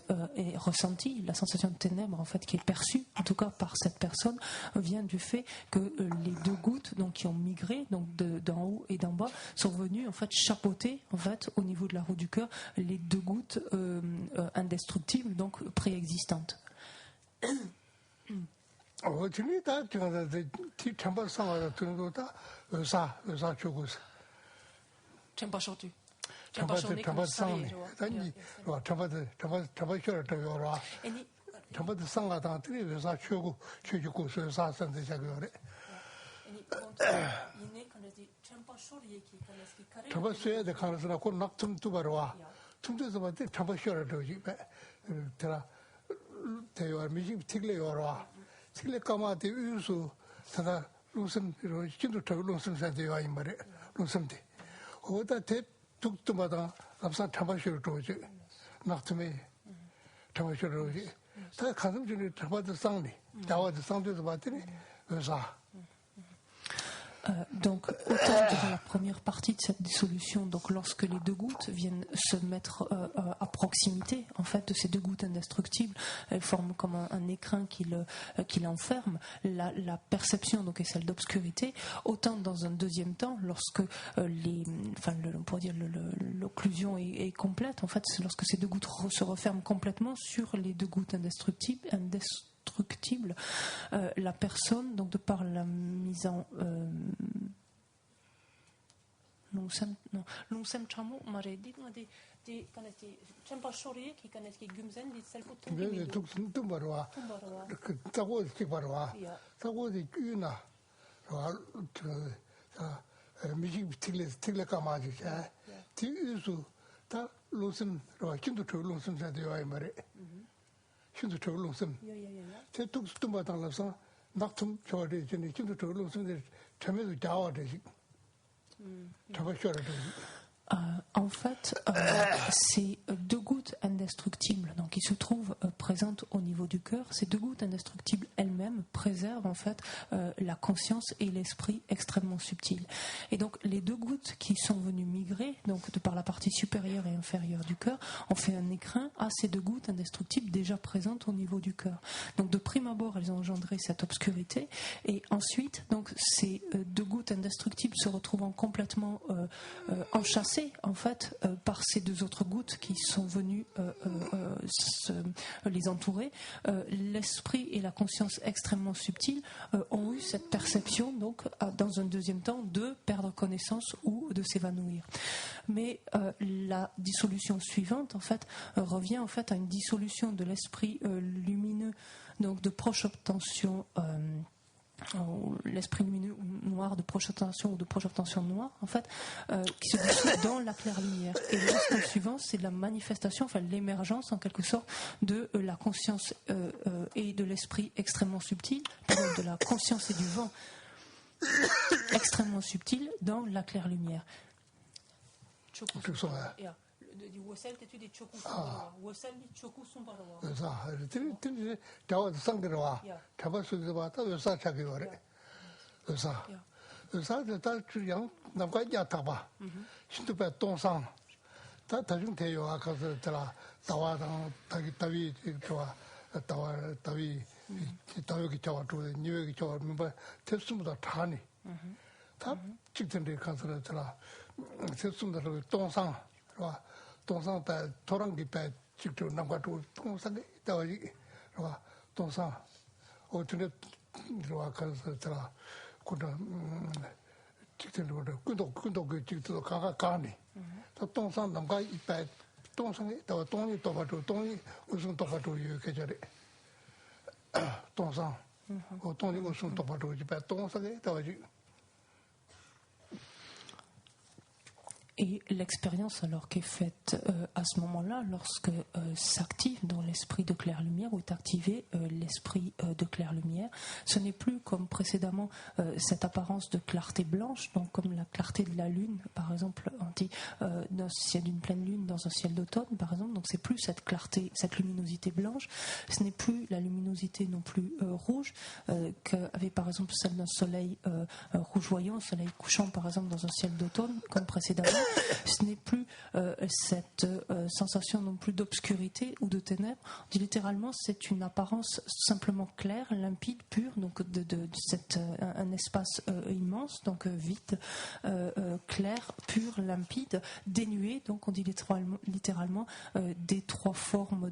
ressentie, la sensation de ténèbres en fait qui est perçue, en tout cas par cette personne, vient du fait que les deux gouttes donc qui ont migré donc d'en haut et d'en bas sont venues en fait chapeauter en fait au niveau de la roue du cœur les deux gouttes indestructibles donc préexistantes. 잡아상이 단지 잡아셔를 되어라 잡아도 상가다들이 회사 최고 사선대 작업을 잡았어야 될 가능성이 곧 낙tum도 바로와 tum에서 봤을 때 잡아셔를 되지 들아 대화 미직 틀려요라 틀려 까마데 유수 다다 무슨 이런 진도 더 무슨 사대와 이 말에 무슨 돼 어다 대 tuktumada lapsa tabashiro toji naktume tabashiro toji ta 가슴 중에 tabada 상리 자와도 상대도 봤더니 의사 Donc, autant durant la première partie de cette dissolution, donc lorsque les deux gouttes viennent se mettre à proximité, en fait, de ces deux gouttes indestructibles, elles forment comme un écrin qui l'enferme. La perception donc est celle d'obscurité. Autant dans un deuxième temps, lorsque l'occlusion est complète, en fait, c'est lorsque ces deux gouttes se referment complètement sur les deux gouttes indestructibles, la personne, donc de par la mise en 힘도 저걸로 좀 대뚝도 받아서 낙tum 저래 전에 힘도 저걸로 좀 점에도 자와 되지 잡아셔야 돼. En fait, ces deux gouttes indestructibles, donc qui se trouvent présentes au niveau du cœur, ces deux gouttes indestructibles elles-mêmes préservent en fait la conscience et l'esprit extrêmement subtils. Et donc les deux gouttes qui sont venues migrer, donc de par la partie supérieure et inférieure du cœur, ont fait un écrin à ces deux gouttes indestructibles déjà présentes au niveau du cœur. Donc de prime abord, elles ont engendré cette obscurité, et ensuite, donc ces deux gouttes indestructibles se retrouvant complètement enchâssées en fait par ces deux autres gouttes qui sont venues les entourer, l'esprit et la conscience extrêmement subtils ont eu cette perception, donc dans un deuxième temps, de perdre connaissance ou de s'évanouir. Mais la dissolution suivante, en fait, revient en fait à une dissolution de l'esprit lumineux, donc de proche obtention. L'esprit lumineux noir de proche obtention ou de proche obtention noire, en fait, qui se dissout dans la claire lumière. Et l'instant suivant, c'est la manifestation, enfin l'émergence en quelque sorte de la conscience et de l'esprit extrêmement subtil, de la conscience et du vent extrêmement subtil dans la claire lumière. 동상 배 토랑기 배 직접 남과도 동상에 다와지 와 동상 어떻게 들어와 가서 들어 고다 직전으로 군도 그 직도 가니 또 동상 남과 이배 동상에 또 동이 또 봐도 동이 무슨 또 봐도 이렇게 저래 동상 동이 무슨 또 봐도 이배 동상에 다와지. Et l'expérience alors qui est faite à ce moment-là, lorsque s'active dans l'esprit de clair-lumière ou est activé l'esprit de clair-lumière, ce n'est plus comme précédemment cette apparence de clarté blanche, donc comme la clarté de la lune, par exemple, on dit dans le ciel d'une pleine lune, dans un ciel d'automne, par exemple, donc c'est plus cette clarté, cette luminosité blanche, ce n'est plus la luminosité non plus rouge qu'avait par exemple celle d'un soleil rougeoyant, soleil couchant par exemple dans un ciel d'automne, comme précédemment. Ce n'est plus cette sensation non plus d'obscurité ou de ténèbres. On dit littéralement, c'est une apparence simplement claire, limpide, pure, donc un espace immense, donc vide, clair, pur, limpide, dénué. Donc on dit littéralement des trois formes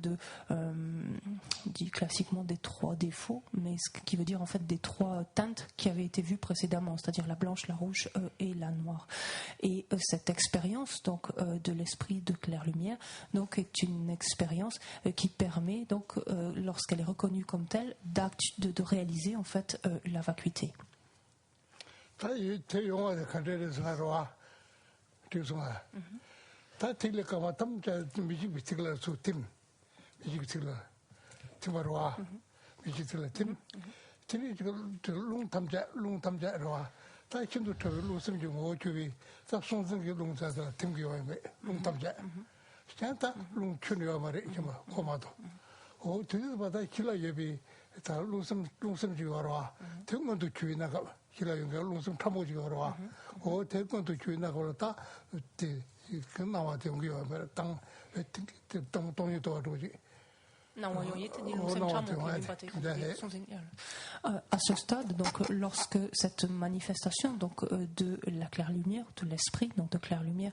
on dit classiquement des trois défauts, mais ce qui veut dire en fait des trois teintes qui avaient été vues précédemment, c'est-à-dire la blanche, la rouge et la noire. Et cette expérience donc de l'esprit de clair-lumière donc est une expérience qui permet donc lorsqu'elle est reconnue comme telle de réaliser en fait la vacuité. 다 kintu tabi lūsam ji ngō chūbi tā sōngsam ki lōng tsa tā tīm ki wāi mē, lōng tam jā. Shiān tā lōng chūni wā mā rē, kima, kō mā tō. O tūdi tā tā kila yabi tā lūsam ji wā rwa, tē ngō tū chūbi nā kā, kila yunga lūsam tāmo ji wā rwa. O tē ngō tū chūbi nā kā rwa tā, tē nā wā tē ngō wā mē rē, tāng tōngi tō wā tō ji. À ce stade, donc, lorsque cette manifestation donc, de la claire-lumière, de l'esprit donc de claire-lumière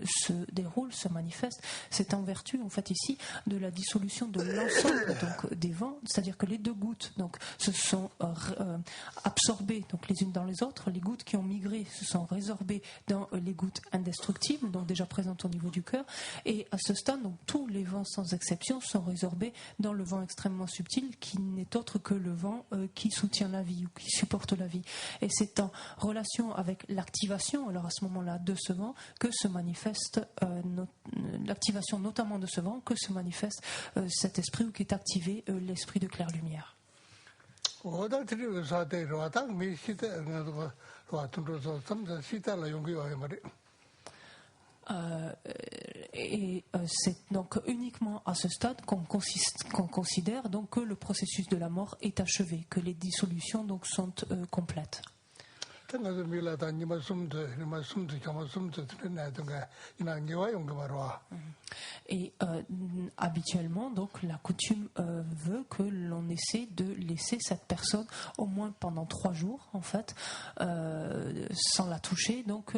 se déroule, se manifeste, c'est en vertu en fait ici de la dissolution de l'ensemble donc des vents, c'est-à-dire que les deux gouttes donc se sont absorbées donc les unes dans les autres, les gouttes qui ont migré se sont résorbées dans les gouttes indestructibles donc déjà présentes au niveau du cœur, et à ce stade donc tous les vents sans exception sont résorbés dans le vent extrêmement subtil qui n'est autre que le vent qui soutient la vie ou qui supporte la vie. Et c'est en relation avec l'activation, alors à ce moment-là, de ce vent, que se manifeste l'activation notamment de ce vent, que se manifeste cet esprit ou qui est activé l'esprit de clair-lumière. Et c'est donc uniquement à ce stade qu'on considère donc que le processus de la mort est achevé, que les dissolutions donc sont complètes. Et habituellement, donc, la coutume veut que l'on essaie de laisser cette personne au moins pendant 3 jours, en fait, sans la toucher, donc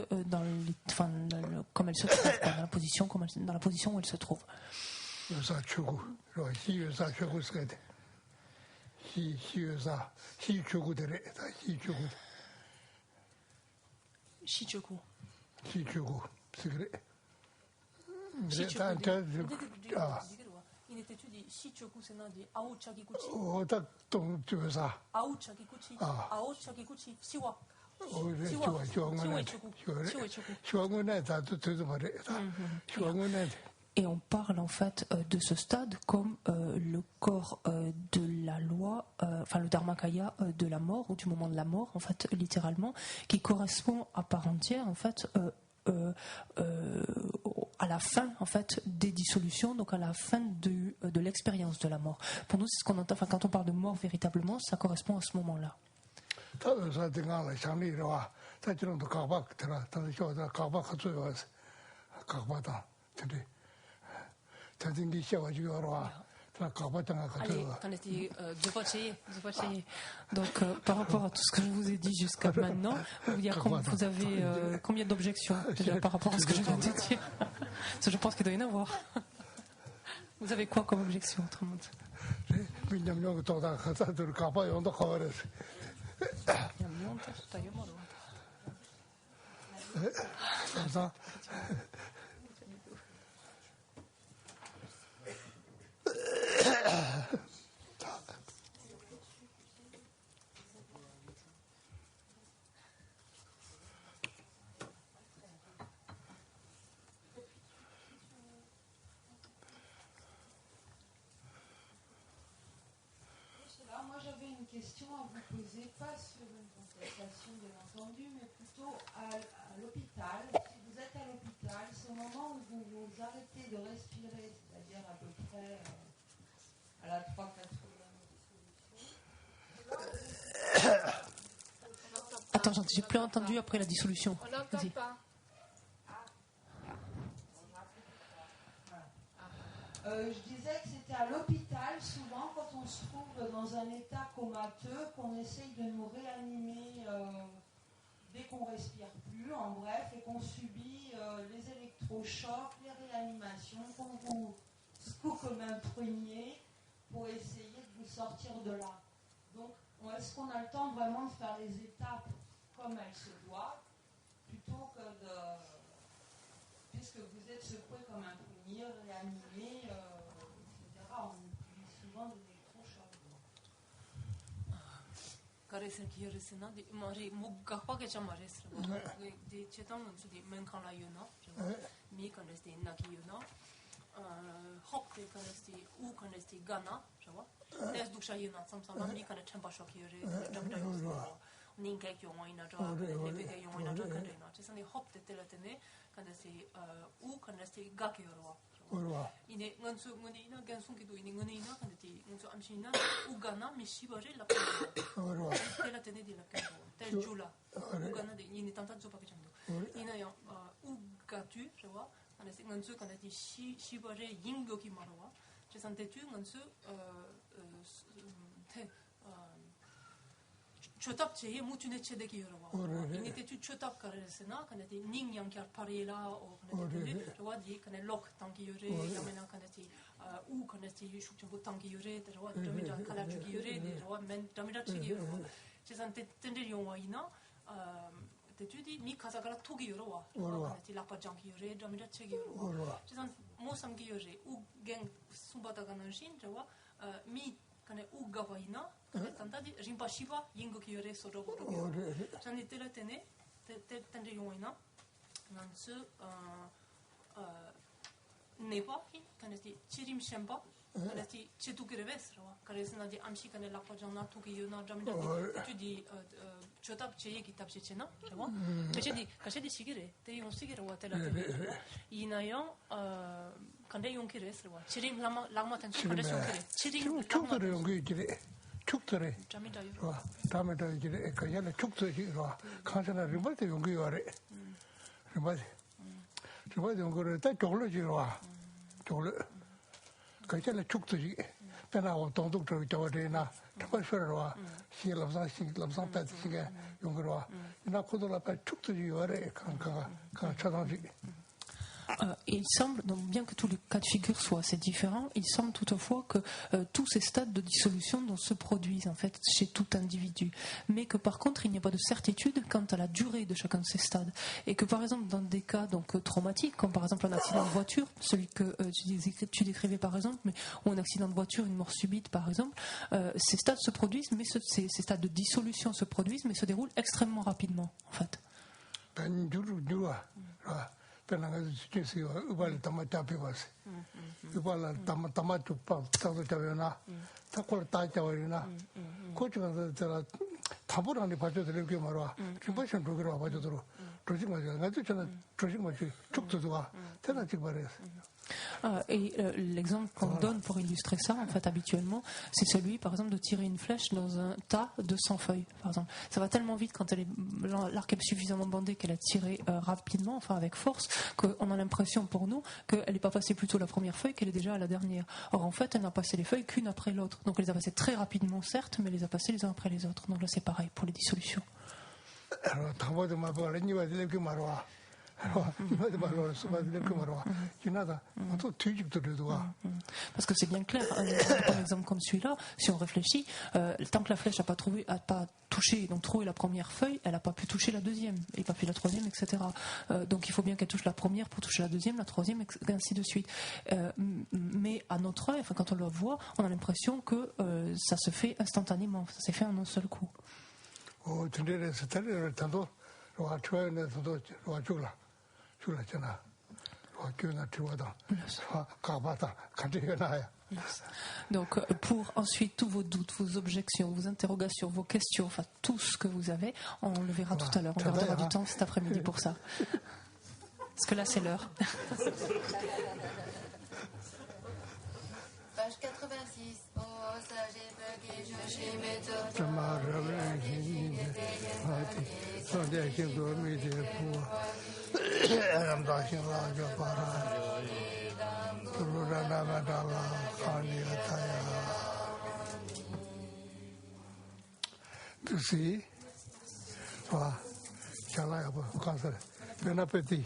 comme elle se trouve, dans la position où elle se trouve. Shichoku. Et on parle en fait de ce stade comme le corps de la loi, le Dharmakaya de la mort, ou du moment de la mort, en fait, littéralement, qui correspond à part entière, en fait, à la fin, en fait, des dissolutions, donc à la fin de l'expérience de la mort. Pour nous, c'est ce qu'on entend. Enfin, quand on parle de mort véritablement, ça correspond à ce moment-là. Donc, par rapport à tout ce que je vous ai dit jusqu'à maintenant, vous avez combien d'objections déjà par rapport à ce que je viens de dire? Je pense qu'il doit y en avoir. Vous avez quoi comme objection, autrement dit? Moi j'avais une question à vous poser, pas sur une consultation bien entendu, mais plutôt à l'hôpital. Si vous êtes à l'hôpital, c'est au moment où vous arrêtez de respirer, c'est-à-dire à peu près à la 3/4 Attends, j'ai plus entendu après la dissolution. On n'entend pas. Je disais que c'était à l'hôpital, souvent, quand on se trouve dans un état comateux, qu'on essaye de nous réanimer dès qu'on ne respire plus, en bref, et qu'on subit les électrochocs, les réanimations, qu'on vous secoue comme un prunier pour essayer de vous sortir de là. Donc, est-ce qu'on a le temps vraiment de faire les étapes comme elles se doivent, plutôt que de... Puisque vous êtes secoué comme un prunier, réanimé, etc., on utilise souvent des électrochocs. 이네 원수 문이나 간송기도 이네 문이나 근데 원수 암시나 우가나 미시버리 라고 텔라테네 딜라케도 텔줄라 우가나데 이네 탄타 조바게 정도 이나요 우가투 저와 근데 원수 근데 시버리 잉고기 말어와 제산테투 원수 테 초탑 제에 무튼에 체대기 여러와 이네테 초탑 가르스나 근데 닝양캬 파리라 오 근데 저와디 근데 록 당기 요레 야메나 근데 우 근데 슈크부 당기 요레 저와 점이다 칼라주기 요레 저와 맨 점이다 치기 요레 제산테 텐데 용와이나 대주디 미 카사가라 토기 요러와 근데 라파장기 요레 점이다 치기 요레 제산 모삼기 요레 우갱 숨바다가는 신 저와 미 근데 우가와이나 tanti rimpashiba yingo kyore sorogo rogo jani telatene tende yoina nansu nepa hi kanesti chirim shemba 그래서 제두기레스로 그래서 나디 암시간에 라파장나 투기요나 잠이다 주디 저답 제 얘기 답시잖아 그거 그래서 가셔디 시기래 대용 시기로 왔다라 이나요 근데 용기레스로 지림 랑마탄 그래서 용기레 지림 축들에 용기지래 축들에 잠이다요 다음에도 이제 그냥 축들이로 간선을 리버트 용기 와래 리버트 용기를 딱 졸로지로 와 졸로 그전에 축들이 배나고 동독들 저거리나 특별서로 와 시럽상 패스게 용기로 와 이나 코도라 빠 축들이 와래 강가가 차단지 Il semble, donc bien que tous les cas de figure soient assez différents, il semble toutefois que tous ces stades de dissolution se produisent en fait chez tout individu, mais que par contre il n'y a pas de certitude quant à la durée de chacun de ces stades, et que par exemple dans des cas donc traumatiques, comme par exemple un accident de voiture, celui que tu décrivais par exemple, ou un accident de voiture, une mort subite par exemple, ces stades se produisent, mais ces stades de dissolution se produisent, mais se déroulent extrêmement rapidement en fait. penanga sisi ubal tama tapi was ubal tama chupa taso chavena takol ta chavarina kochga da taburani 바져들 게 말아 김바션 로그로 바져들어 조직마 나도 저는 조직마 축도도가 대단 직발했어. Et l'exemple qu'on donne pour illustrer ça, en fait, habituellement, c'est celui, par exemple, de tirer une flèche dans un tas de 100 feuilles, par exemple. Ça va tellement vite quand l'arc est suffisamment bandé qu'elle a tiré rapidement, enfin avec force, qu'on a l'impression pour nous qu'elle n'est pas passée plutôt la première feuille, qu'elle est déjà à la dernière. Or, en fait, elle n'a passé les feuilles qu'une après l'autre. Donc, elle les a passées très rapidement, certes, mais elle les a passées les uns après les autres. Donc là, c'est pareil pour les dissolutions. Parce que c'est bien clair, un exemple comme celui-là, si on réfléchit, tant que la flèche n'a pas touché, donc trouvé la première feuille, elle n'a pas pu toucher la deuxième, et pas pu la troisième, etc. Donc il faut bien qu'elle touche la première pour toucher la deuxième, la troisième, et ainsi de suite. Mais à notre œil, enfin, quand on le voit, on a l'impression que ça se fait instantanément, ça s'est fait en un seul coup. Donc pour ensuite tous vos doutes, vos objections, vos interrogations, vos questions, enfin tout ce que vous avez, on le verra tout à l'heure, on gardera du temps cet après-midi pour ça. Parce que là c'est l'heure. Page 86. Oh, sage et bugué, je suis méthode. Tu sais, voilà, Chala, bon appétit.